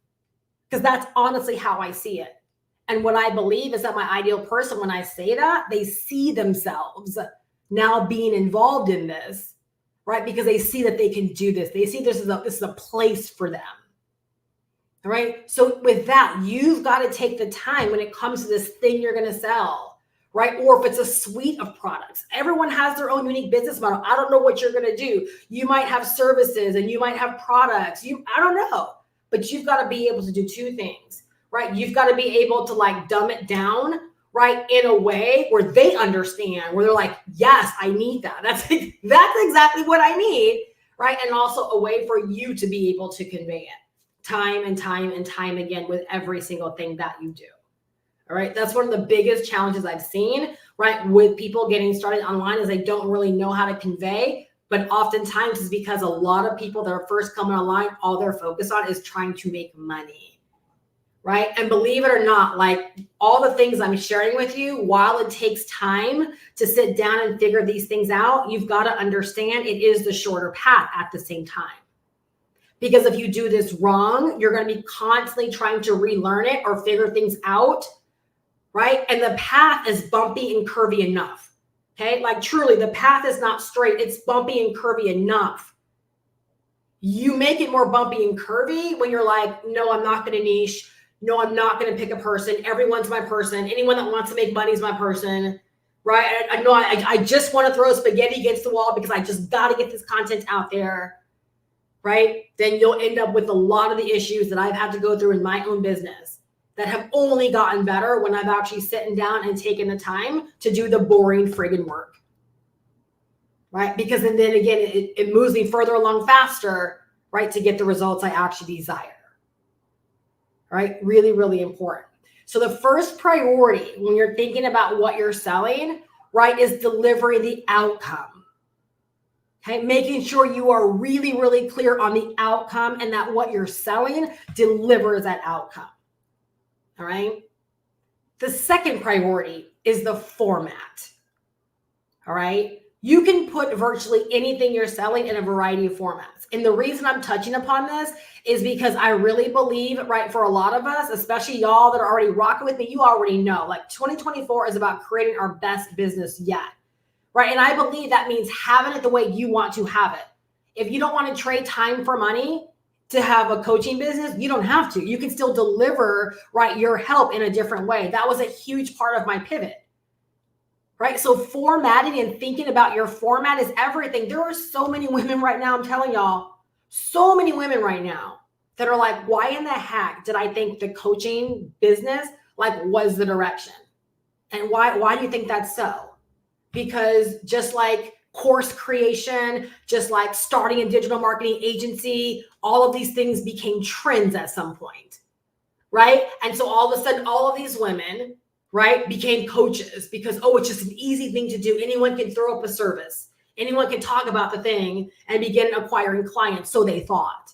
because that's honestly how I see it. And what I believe is that my ideal person, when I say that, they see themselves now being involved in this, right? Because they see that they can do this. They see this is a place for them. All right. So with that, you've got to take the time when it comes to this thing you're going to sell, right? Or if it's a suite of products. Everyone has their own unique business model. I don't know what you're going to do. You might have services and you might have products. I don't know. But you've got to be able to do two things, right? You've got to be able to like dumb it down, right, in a way where they understand, where they're like, yes, I need that. That's exactly what I need, right? And also a way for you to be able to convey it time and time and time again with every single thing that you do. All right. That's one of the biggest challenges I've seen, right, with people getting started online, is they don't really know how to convey. But oftentimes it's because a lot of people that are first coming online, all they're focused on is trying to make money. Right. And believe it or not, like all the things I'm sharing with you, while it takes time to sit down and figure these things out, you've got to understand it is the shorter path at the same time. Because if you do this wrong, you're going to be constantly trying to relearn it or figure things out. Right. And the path is bumpy and curvy enough. Okay. Like truly, the path is not straight. It's bumpy and curvy enough. You make it more bumpy and curvy when you're like, no, I'm not going to niche. No, I'm not going to pick a person. Everyone's my person. Anyone that wants to make money is my person, right? I know I just want to throw spaghetti against the wall because I just got to get this content out there, right? Then you'll end up with a lot of the issues that I've had to go through in my own business that have only gotten better when I've actually sitting down and taken the time to do the boring friggin' work. Right? Because then again, it moves me further along faster, right? To get the results I actually desire. Right? Really, really important. So the first priority when you're thinking about what you're selling, right, is delivering the outcome. Okay? Making sure you are really, really clear on the outcome and that what you're selling delivers that outcome. All right? The second priority is the format. All right? You can put virtually anything you're selling in a variety of formats. And the reason I'm touching upon this is because I really believe, right, for a lot of us, especially y'all that are already rocking with me, you already know, like 2024 is about creating our best business yet, right? And I believe that means having it the way you want to have it. If you don't want to trade time for money to have a coaching business, you don't have to. You can still deliver, right, your help in a different way. That was a huge part of my pivot. Right? So formatting and thinking about your format is everything. There are so many women right now, I'm telling y'all, so many women right now that are like, why in the heck did I think the coaching business like was the direction? And why do you think that's so? Because just like course creation, just like starting a digital marketing agency, all of these things became trends at some point, right? And so all of a sudden, all of these women, right, became coaches because, oh, it's just an easy thing to do. Anyone can throw up a service. Anyone can talk about the thing and begin acquiring clients. So they thought,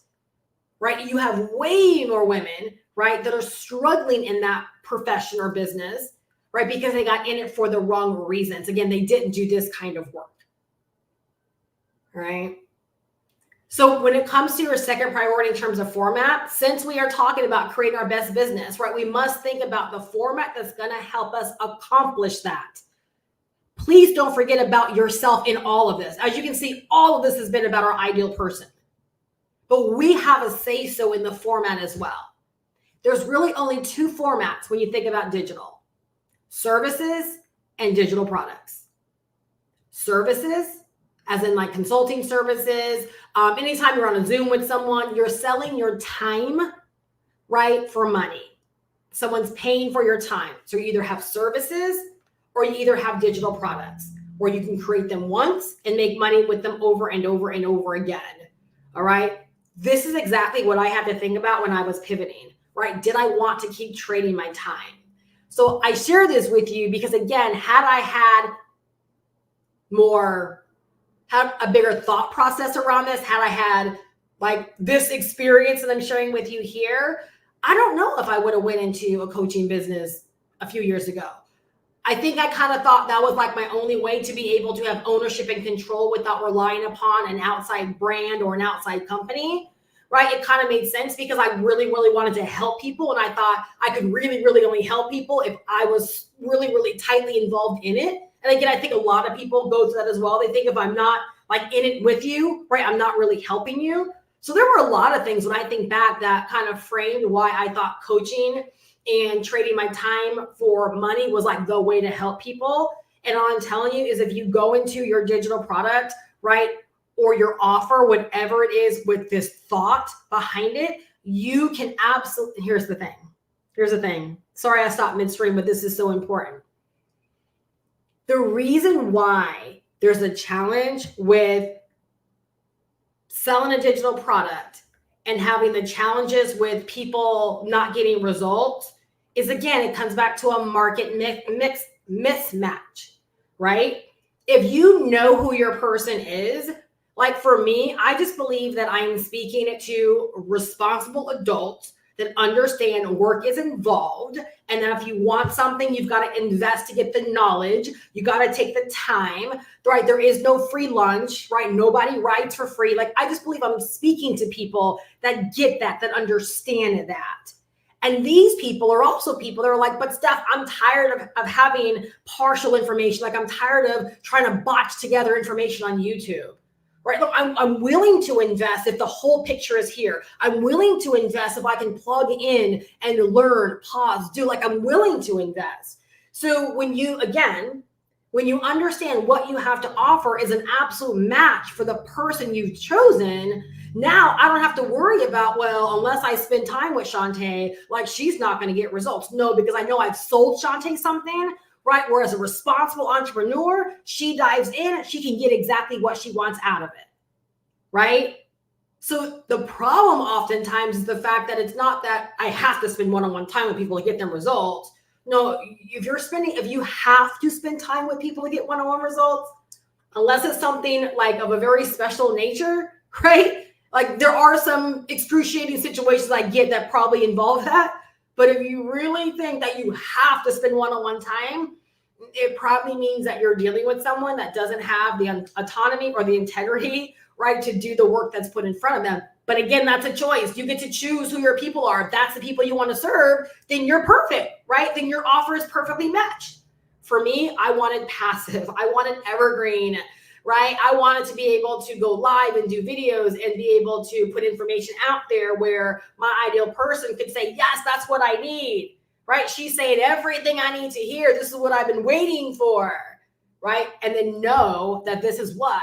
right? You have way more women, right, that are struggling in that profession or business, right? Because they got in it for the wrong reasons. Again, they didn't do this kind of work, right? So when it comes to your second priority in terms of format, since we are talking about creating our best business, right, we must think about the format that's going to help us accomplish that. Please don't forget about yourself in all of this. As you can see, all of this has been about our ideal person. But we have a say-so in the format as well. There's really only two formats when you think about digital: services and digital products. Services, as in like consulting services. Anytime you're on a Zoom with someone, you're selling your time, right, for money. Someone's paying for your time. So you either have services or you either have digital products where you can create them once and make money with them over and over and over again. All right. This is exactly what I had to think about when I was pivoting, right? Did I want to keep trading my time? So I share this with you because, again, had I had a bigger thought process around this, had I had like this experience that I'm sharing with you here, I don't know if I would have went into a coaching business a few years ago. I think I kind of thought that was like my only way to be able to have ownership and control without relying upon an outside brand or an outside company, right? It kind of made sense because I really, really wanted to help people. And I thought I could really, really only help people if I was really, really tightly involved in it. And again, I think a lot of people go through that as well. They think if I'm not like in it with you, right, I'm not really helping you. So there were a lot of things when I think back that kind of framed why I thought coaching and trading my time for money was like the way to help people. And all I'm telling you is if you go into your digital product, right, or your offer, whatever it is with this thought behind it, you can absolutely, here's the thing. Sorry, I stopped midstream, but this is so important. The reason why there's a challenge with selling a digital product and having the challenges with people not getting results is, again, it comes back to a market mismatch, right? If you know who your person is, like for me, I just believe that I'm speaking to responsible adults that understand work is involved, and that if you want something, you've got to invest to get the knowledge. You got to take the time, right? There is no free lunch, right? Nobody rides for free. Like, I just believe I'm speaking to people that get that understand that. And these people are also people that are like, but Steph, I'm tired of having partial information. Like, I'm tired of trying to botch together information on YouTube, right? Look, I'm willing to invest if the whole picture is here. I'm willing to invest if I can plug in and learn, pause, do, like I'm willing to invest. So when you understand what you have to offer is an absolute match for the person you've chosen, now I don't have to worry about, well, unless I spend time with Shantae, like she's not going to get results. No, because I know I've sold Shantae something, right? Whereas a responsible entrepreneur, she dives in, she can get exactly what she wants out of it, right? So the problem oftentimes is the fact that it's not that I have to spend one-on-one time with people to get them results. No, if you have to spend time with people to get one-on-one results, unless it's something like of a very special nature, right? Like there are some excruciating situations I get that probably involve that. But if you really think that you have to spend one-on-one time, it probably means that you're dealing with someone that doesn't have the autonomy or the integrity, right, to do the work that's put in front of them. But again, that's a choice. You get to choose who your people are. If that's the people you want to serve, then you're perfect, right? Then your offer is perfectly matched. For me, I wanted passive. I wanted evergreen, right? I wanted to be able to go live and do videos and be able to put information out there where my ideal person could say, yes, that's what I need, right? She's saying everything I need to hear. This is what I've been waiting for, right? And then know that this is what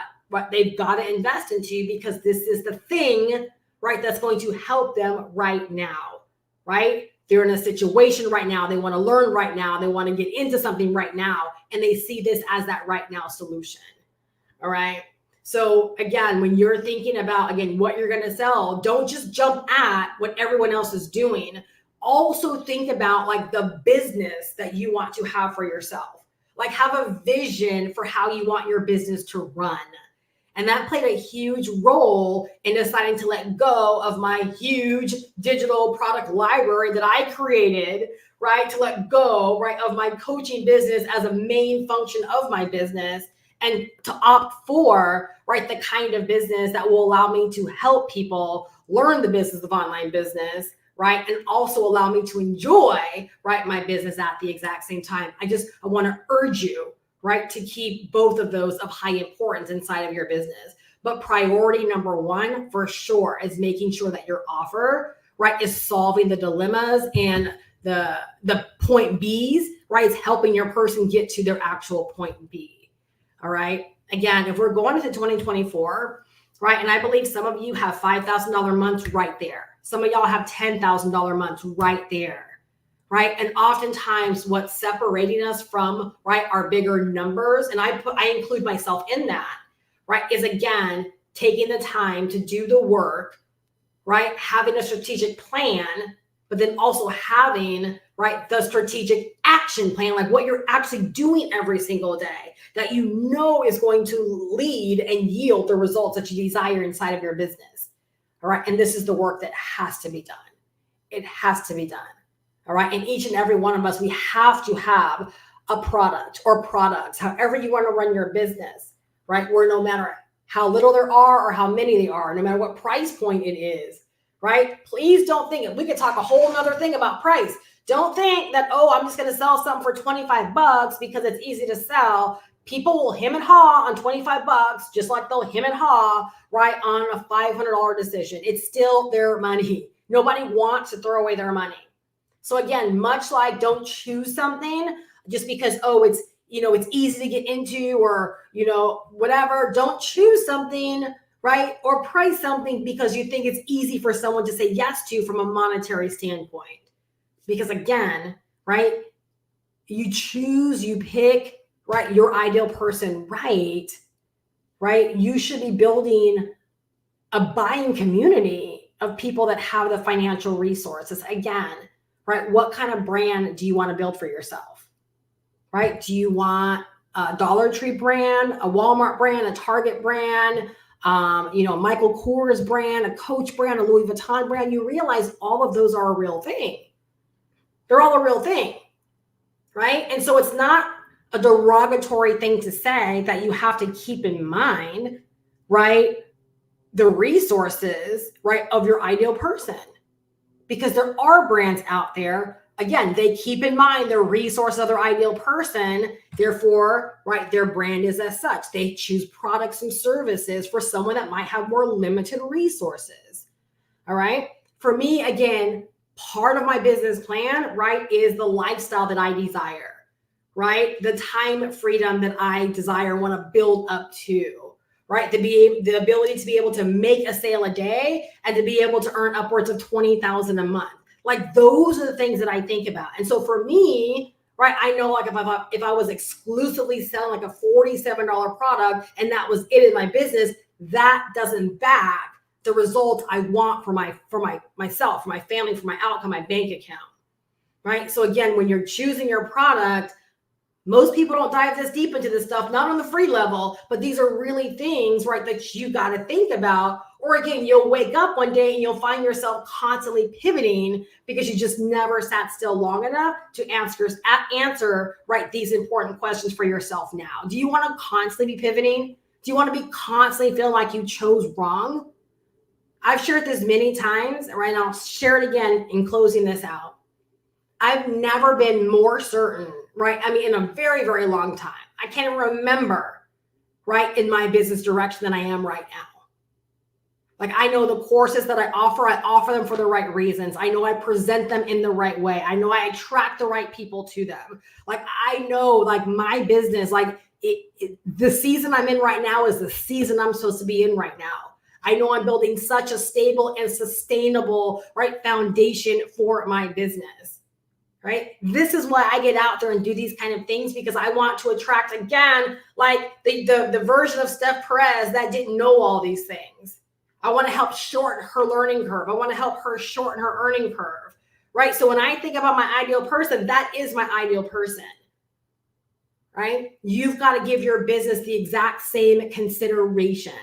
they've got to invest into, because this is the thing, right, that's going to help them right now, right? They're in a situation right now. They want to learn right now. They want to get into something right now. And they see this as that right now solution. All right. So again, when you're thinking about, again, what you're going to sell, don't just jump at what everyone else is doing. Also think about like the business that you want to have for yourself. Like have a vision for how you want your business to run. And that played a huge role in deciding to let go of my huge digital product library that I created, right? To let go, right, of my coaching business as a main function of my business, and to opt for, right, the kind of business that will allow me to help people learn the business of online business, right? And also allow me to enjoy, right, my business at the exact same time. I want to urge you, right, to keep both of those of high importance inside of your business. But priority number one for sure is making sure that your offer, right, is solving the dilemmas and the point Bs, right? It's helping your person get to their actual point B. All right. Again, if we're going into 2024, right, and I believe some of you have $5,000 months right there. Some of y'all have $10,000 months right there. Right. And oftentimes what's separating us from, right, our bigger numbers, and I include myself in that, right, is again, taking the time to do the work, right, having a strategic plan, but then also having, right, the strategic action plan, like what you're actually doing every single day that you know is going to lead and yield the results that you desire inside of your business. All right. And this is the work that has to be done. It has to be done. All right. And each and every one of us, we have to have a product or products, however you want to run your business, right? Where no matter how little there are or how many they are, no matter what price point it is, right? Please don't think, we could talk a whole nother thing about price. Don't think that, oh, I'm just going to sell something for $25 because it's easy to sell. People will hem and haw on $25, just like they'll hem and haw, right, on a $500 decision. It's still their money. Nobody wants to throw away their money. So again, much like don't choose something just because, oh, it's, it's easy to get into or, whatever. Don't choose something, right, or price something because you think it's easy for someone to say yes to from a monetary standpoint. Because again, right, you choose, you pick, right, your ideal person, right? You should be building a buying community of people that have the financial resources. Again, right? What kind of brand do you want to build for yourself, right? Do you want a Dollar Tree brand, a Walmart brand, a Target brand, Michael Kors brand, a Coach brand, a Louis Vuitton brand? You realize all of those are a real thing. They're all a real thing, right? And so it's not a derogatory thing to say that you have to keep in mind, right, the resources, right, of your ideal person. Because there are brands out there, again, they keep in mind their resource of their ideal person. Therefore, right, their brand is as such. They choose products and services for someone that might have more limited resources. All right. For me, again, part of my business plan, right, is the lifestyle that I desire, right? The time freedom that I desire, want to build up to, right? The ability to be able to make a sale a day and to be able to earn upwards of $20,000 a month. Like those are the things that I think about. And so for me, right, I know like if I was exclusively selling like a $47 product and that was it in my business, that doesn't back the result I want for myself, for my family, for my outcome, my bank account, right? So again, when you're choosing your product, most people don't dive this deep into this stuff, not on the free level, but these are really things, right, that you got to think about. Or again, you'll wake up one day and you'll find yourself constantly pivoting because you just never sat still long enough to answer, right, these important questions for yourself now. Do you want to constantly be pivoting? Do you want to be constantly feeling like you chose wrong? I've shared this many times, right? I'll share it again in closing this out. I've never been more certain, right? I mean, in a very, very long time. I can't remember, right, in my business direction than I am right now. Like I know the courses that I offer them for the right reasons. I know I present them in the right way. I know I attract the right people to them. Like I know like my business, like the season I'm in right now is the season I'm supposed to be in right now. I know I'm building such a stable and sustainable, right, foundation for my business, right? This is why I get out there and do these kind of things, because I want to attract, again, like the version of Steph Perez that didn't know all these things. I want to help shorten her learning curve. I want to help her shorten her earning curve, right? So when I think about my ideal person, that is my ideal person, right? You've got to give your business the exact same consideration.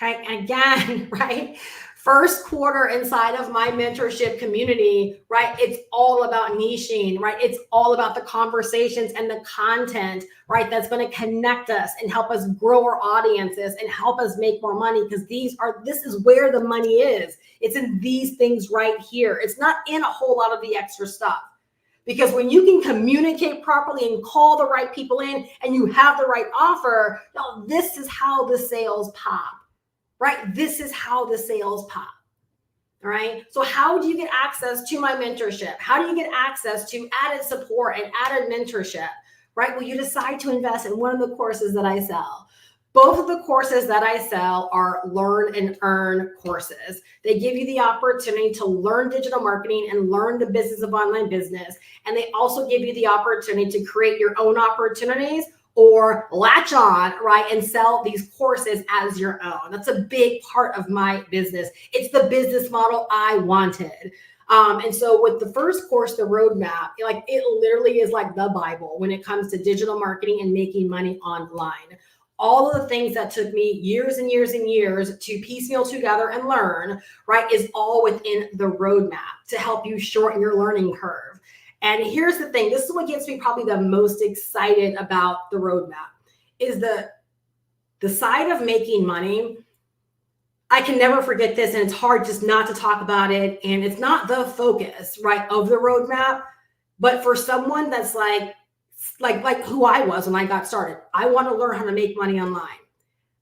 Okay. And again, right, first quarter inside of my mentorship community, right, it's all about niching, right? It's all about the conversations and the content, right, that's going to connect us and help us grow our audiences and help us make more money, because this is where the money is. It's in these things right here. It's not in a whole lot of the extra stuff. Because when you can communicate properly and call the right people in and you have the right offer, this is how the sales pop. Right? This is how the sales pop. All right. So how do you get access to my mentorship? How do you get access to added support and added mentorship? Right? Well, you decide to invest in one of the courses that I sell. Both of the courses that I sell are learn and earn courses. They give you the opportunity to learn digital marketing and learn the business of online business. And they also give you the opportunity to create your own opportunities or latch on, right, and sell these courses as your own. That's a big part of my business. It's the business model I wanted. And so with the first course, the roadmap, like it literally is like the Bible when it comes to digital marketing and making money online. All of the things that took me years and years and years to piecemeal together and learn, right, is all within the roadmap to help you shorten your learning curve. And here's the thing, this is what gets me probably the most excited about the roadmap, is the side of making money. I can never forget this, and it's hard just not to talk about it. And it's not the focus, right, of the roadmap, but for someone that's like who I was when I got started, I want to learn how to make money online.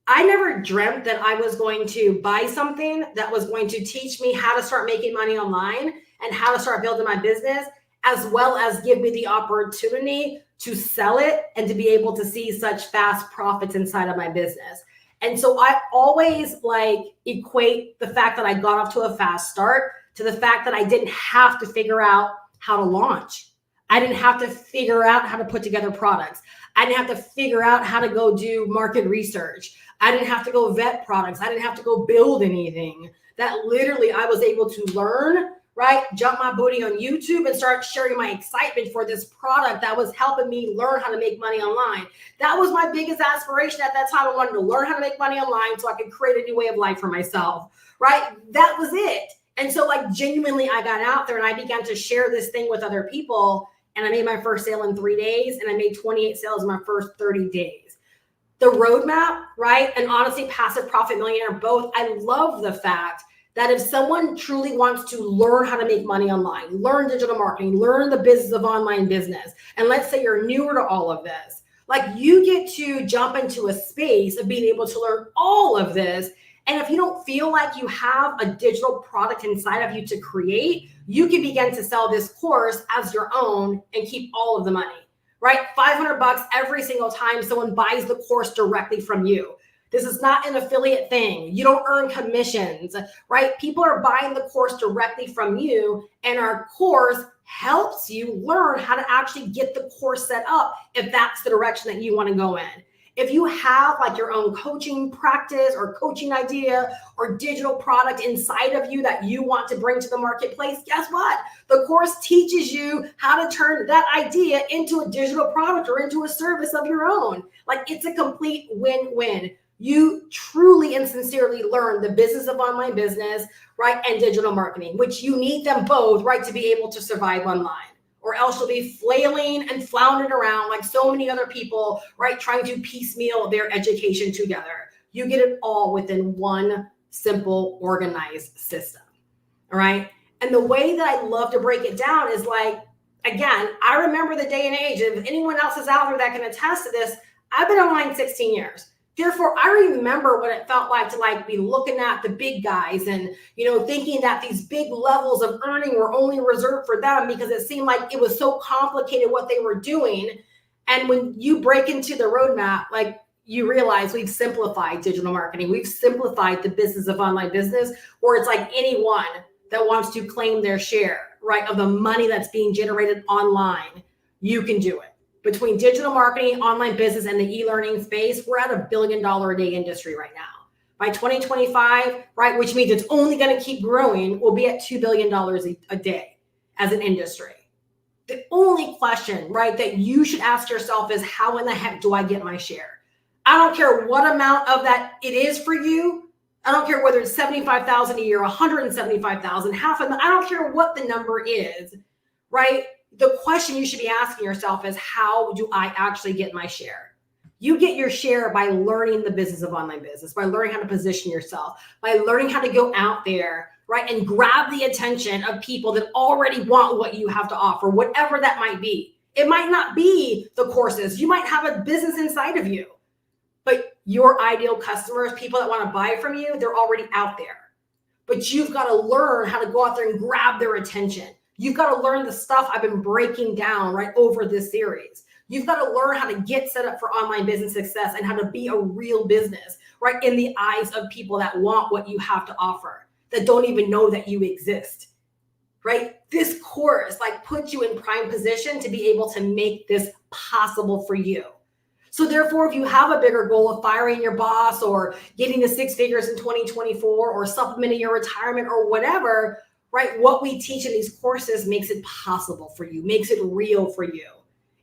I never dreamt that I was going to buy something that was going to teach me how to start making money online and how to start building my business, as well as give me the opportunity to sell it and to be able to see such fast profits inside of my business. And so I always equate the fact that I got off to a fast start to the fact that I didn't have to figure out how to launch. I didn't have to figure out how to put together products. I didn't have to figure out how to go do market research. I didn't have to go vet products. I didn't have to go build anything. That literally I was able to learn, right? Jump my booty on YouTube and start sharing my excitement for this product that was helping me learn how to make money online. That was my biggest aspiration at that time. I wanted to learn how to make money online so I could create a new way of life for myself, right? That was it. And so genuinely, I got out there and I began to share this thing with other people. And I made my first sale in 3 days, and I made 28 sales in my first 30 days. The roadmap, right? And honestly, Passive Profit Millionaire, both, I love the fact that if someone truly wants to learn how to make money online, learn digital marketing, learn the business of online business, and let's say you're newer to all of this, like you get to jump into a space of being able to learn all of this. And if you don't feel like you have a digital product inside of you to create, you can begin to sell this course as your own and keep all of the money, right? $500 every single time someone buys the course directly from you. This is not an affiliate thing. You don't earn commissions, right? People are buying the course directly from you, and our course helps you learn how to actually get the course set up if that's the direction that you want to go in. If you have like your own coaching practice or coaching idea or digital product inside of you that you want to bring to the marketplace, guess what? The course teaches you how to turn that idea into a digital product or into a service of your own. Like it's a complete win-win. You truly and sincerely learn the business of online business, right? And digital marketing, which you need them both, right? To be able to survive online, or else you'll be flailing and floundering around like so many other people, right? Trying to piecemeal their education together. You get it all within one simple, organized system, all right? And the way that I love to break it down is like, again, I remember the day and age, and if anyone else is out there that can attest to this, I've been online 16 years. Therefore, I remember what it felt like to like be looking at the big guys and, thinking that these big levels of earning were only reserved for them because it seemed like it was so complicated what they were doing. And when you break into the roadmap, like you realize we've simplified digital marketing. We've simplified the business of online business, where it's like anyone that wants to claim their share, right, of the money that's being generated online, you can do it. Between digital marketing, online business, and the e-learning space, we're at $1 billion a day industry right now. By 2025, right, which means it's only going to keep growing, we'll be at $2 billion a day as an industry. The only question, right, that you should ask yourself is, how in the heck do I get my share? I don't care what amount of that it is for you. I don't care whether it's $75,000 a year, $175,000, half of them. I don't care what the number is, right? The question you should be asking yourself is, how do I actually get my share? You get your share by learning the business of online business, by learning how to position yourself, by learning how to go out there, right, and grab the attention of people that already want what you have to offer, whatever that might be. It might not be the courses. You might have a business inside of you, but your ideal customers, people that want to buy from you, they're already out there. But you've got to learn how to go out there and grab their attention. You've got to learn the stuff I've been breaking down right over this series. You've got to learn how to get set up for online business success and how to be a real business, right, in the eyes of people that want what you have to offer, that don't even know that you exist, right? This course like puts you in prime position to be able to make this possible for you. So therefore, if you have a bigger goal of firing your boss or getting to 6 figures in 2024 or supplementing your retirement or whatever, right? What we teach in these courses makes it possible for you, makes it real for you.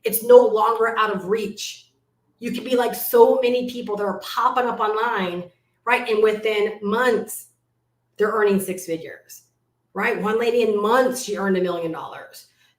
It's no longer out of reach. You can be like so many people that are popping up online, right? And within months, they're earning 6 figures, right? One lady in months, she earned $1 million.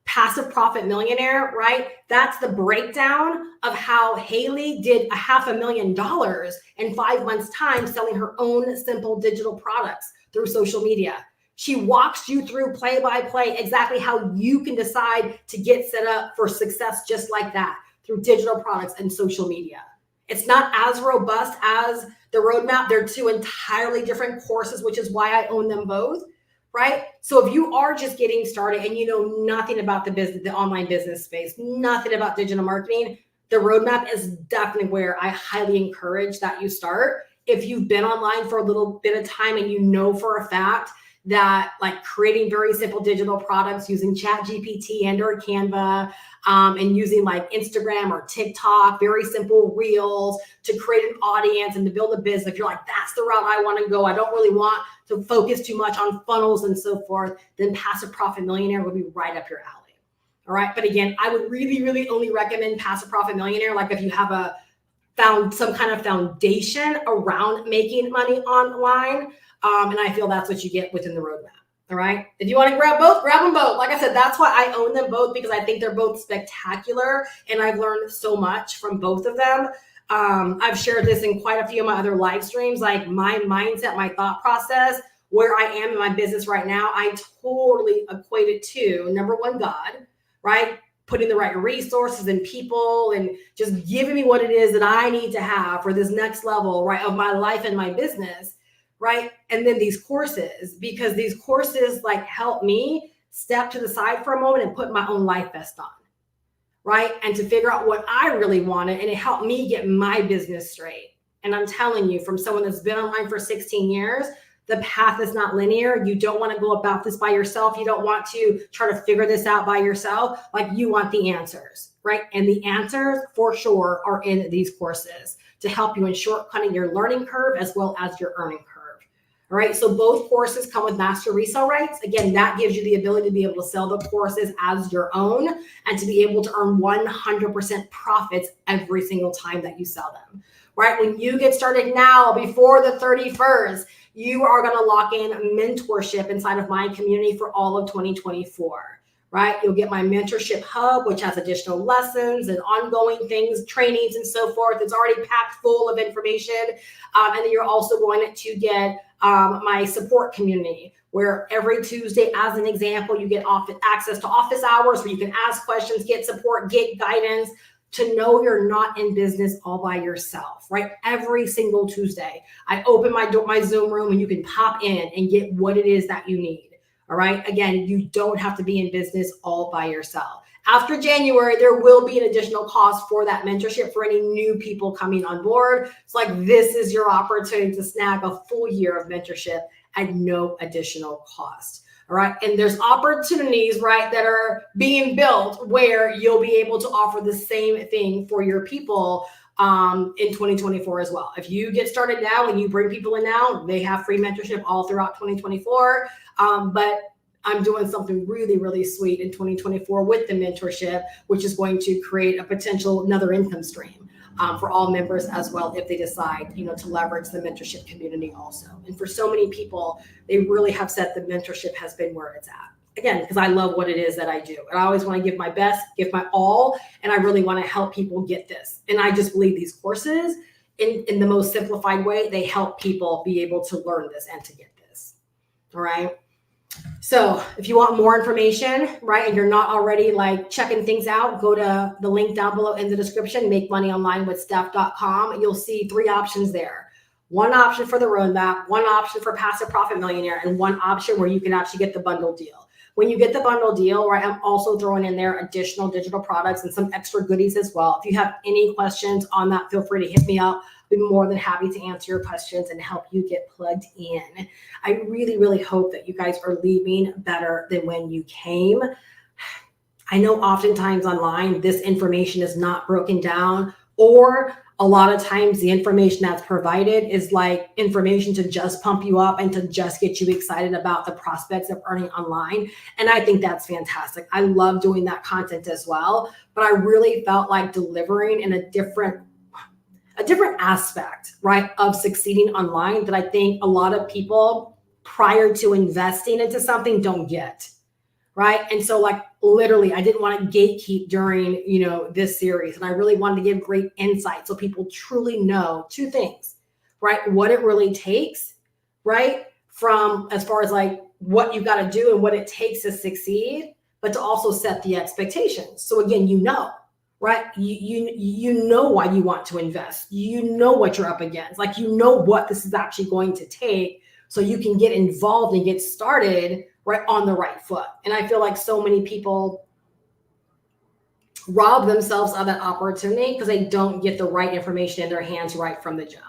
Passive Profit Millionaire, right? That's the breakdown of how Haley did $500,000 in 5 months' time selling her own simple digital products through social media. She walks you through play by play exactly how you can decide to get set up for success just like that through digital products and social media. It's not as robust as the roadmap. They're two entirely different courses, which is why I own them both, right? So if you are just getting started and you know nothing about the business, the online business space, nothing about digital marketing, the roadmap is definitely where I highly encourage that you start. If you've been online for a little bit of time and you know for a fact that like creating very simple digital products using ChatGPT and or Canva and using like Instagram or TikTok, very simple reels to create an audience and to build a business. If you're like, that's the route I want to go, I don't really want to focus too much on funnels and so forth, then Passive Profit Millionaire will be right up your alley. All right. But again, I would really, really only recommend Passive Profit Millionaire. Like if you have found some kind of foundation around making money online. And I feel that's what you get within the roadmap. All right. If you want to grab both, grab them both. Like I said, that's why I own them both, because I think they're both spectacular. And I've learned so much from both of them. I've shared this in quite a few of my other live streams, like my mindset, my thought process where I am in my business right now, I totally equate it to number one, God, right? Putting the right resources and people and just giving me what it is that I need to have for this next level, right, of my life and my business, right? And then these courses, because these courses like help me step to the side for a moment and put my own life vest on, right? And to figure out what I really wanted, and it helped me get my business straight. And I'm telling you, from someone that's been online for 16 years, the path is not linear. You don't want to go about this by yourself. You don't want to try to figure this out by yourself. Like, you want the answers, right? And the answers for sure are in these courses to help you in shortcutting your learning curve as well as your earning curve. All right. So both courses come with master resale rights. Again, that gives you the ability to be able to sell the courses as your own and to be able to earn 100% profits every single time that you sell them. Right? When you get started now, before the 31st, you are going to lock in mentorship inside of my community for all of 2024, right? You'll get my mentorship hub, which has additional lessons and ongoing things, trainings, and so forth. It's already packed full of information. And then you're also going to get my support community, where every Tuesday, as an example, you get access to office hours where you can ask questions, get support, get guidance, to know you're not in business all by yourself, right? Every single Tuesday, I open my Zoom room and you can pop in and get what it is that you need, all right? Again, you don't have to be in business all by yourself. After January, there will be an additional cost for that mentorship for any new people coming on board. It's like, this is your opportunity to snag a full year of mentorship at no additional cost. All right. And there's opportunities, right, that are being built where you'll be able to offer the same thing for your people in 2024 as well. If you get started now and you bring people in now, they have free mentorship all throughout 2024. But I'm doing something really, really sweet in 2024 with the mentorship, which is going to create a potential another income stream for all members as well, if they decide, to leverage the mentorship community also. And for so many people, they really have said the mentorship has been where it's at. Again, because I love what it is that I do. And I always want to give my best, give my all, and I really want to help people get this. And I just believe these courses, in the most simplified way, they help people be able to learn this and to get this. All right. So if you want more information, right, and you're not already like checking things out, go to the link down below in the description, makemoneyonlinewithsteph.com. You'll see 3 options there. One option for the roadmap, one option for Passive Profit Millionaire, and one option where you can actually get the bundle deal. When you get the bundle deal, right, I'm also throwing in there additional digital products and some extra goodies as well. If you have any questions on that, feel free to hit me up. I'll be more than happy to answer your questions and help you get plugged in. I really, really hope that you guys are leaving better than when you came. I know oftentimes online, this information is not broken down, or a lot of times the information that's provided is like information to just pump you up and to just get you excited about the prospects of earning online. And I think that's fantastic. I love doing that content as well, but I really felt like delivering in a different aspect, right, of succeeding online that I think a lot of people prior to investing into something don't get. Right. And so like literally, I didn't want to gatekeep during, this series. And I really wanted to give great insight so people truly know 2 things, right? What it really takes, right? From as far as like what you got to do and what it takes to succeed, but to also set the expectations. So again, right? You know why you want to invest. You know what you're up against. Like, what this is actually going to take so you can get involved and get started right on the right foot. And I feel like so many people rob themselves of that opportunity because they don't get the right information in their hands right from the jump.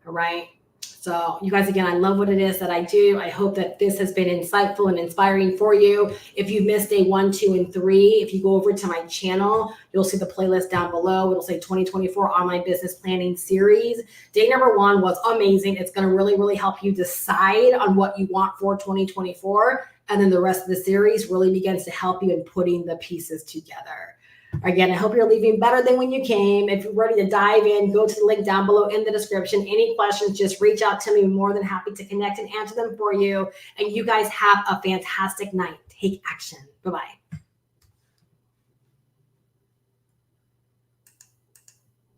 All right. So you guys, again, I love what it is that I do. I hope that this has been insightful and inspiring for you. If you missed day 1, 2, and 3, if you go over to my channel, you'll see the playlist down below. It'll say 2024 Online Business Planning Series. Day number 1 was amazing. It's going to really, really help you decide on what you want for 2024. And then the rest of the series really begins to help you in putting the pieces together. Again, I hope you're leaving better than when you came. If you're ready to dive in, go to the link down below in the description. Any questions, just reach out to me. I'm more than happy to connect and answer them for you. And you guys have a fantastic night. Take action. Bye-bye.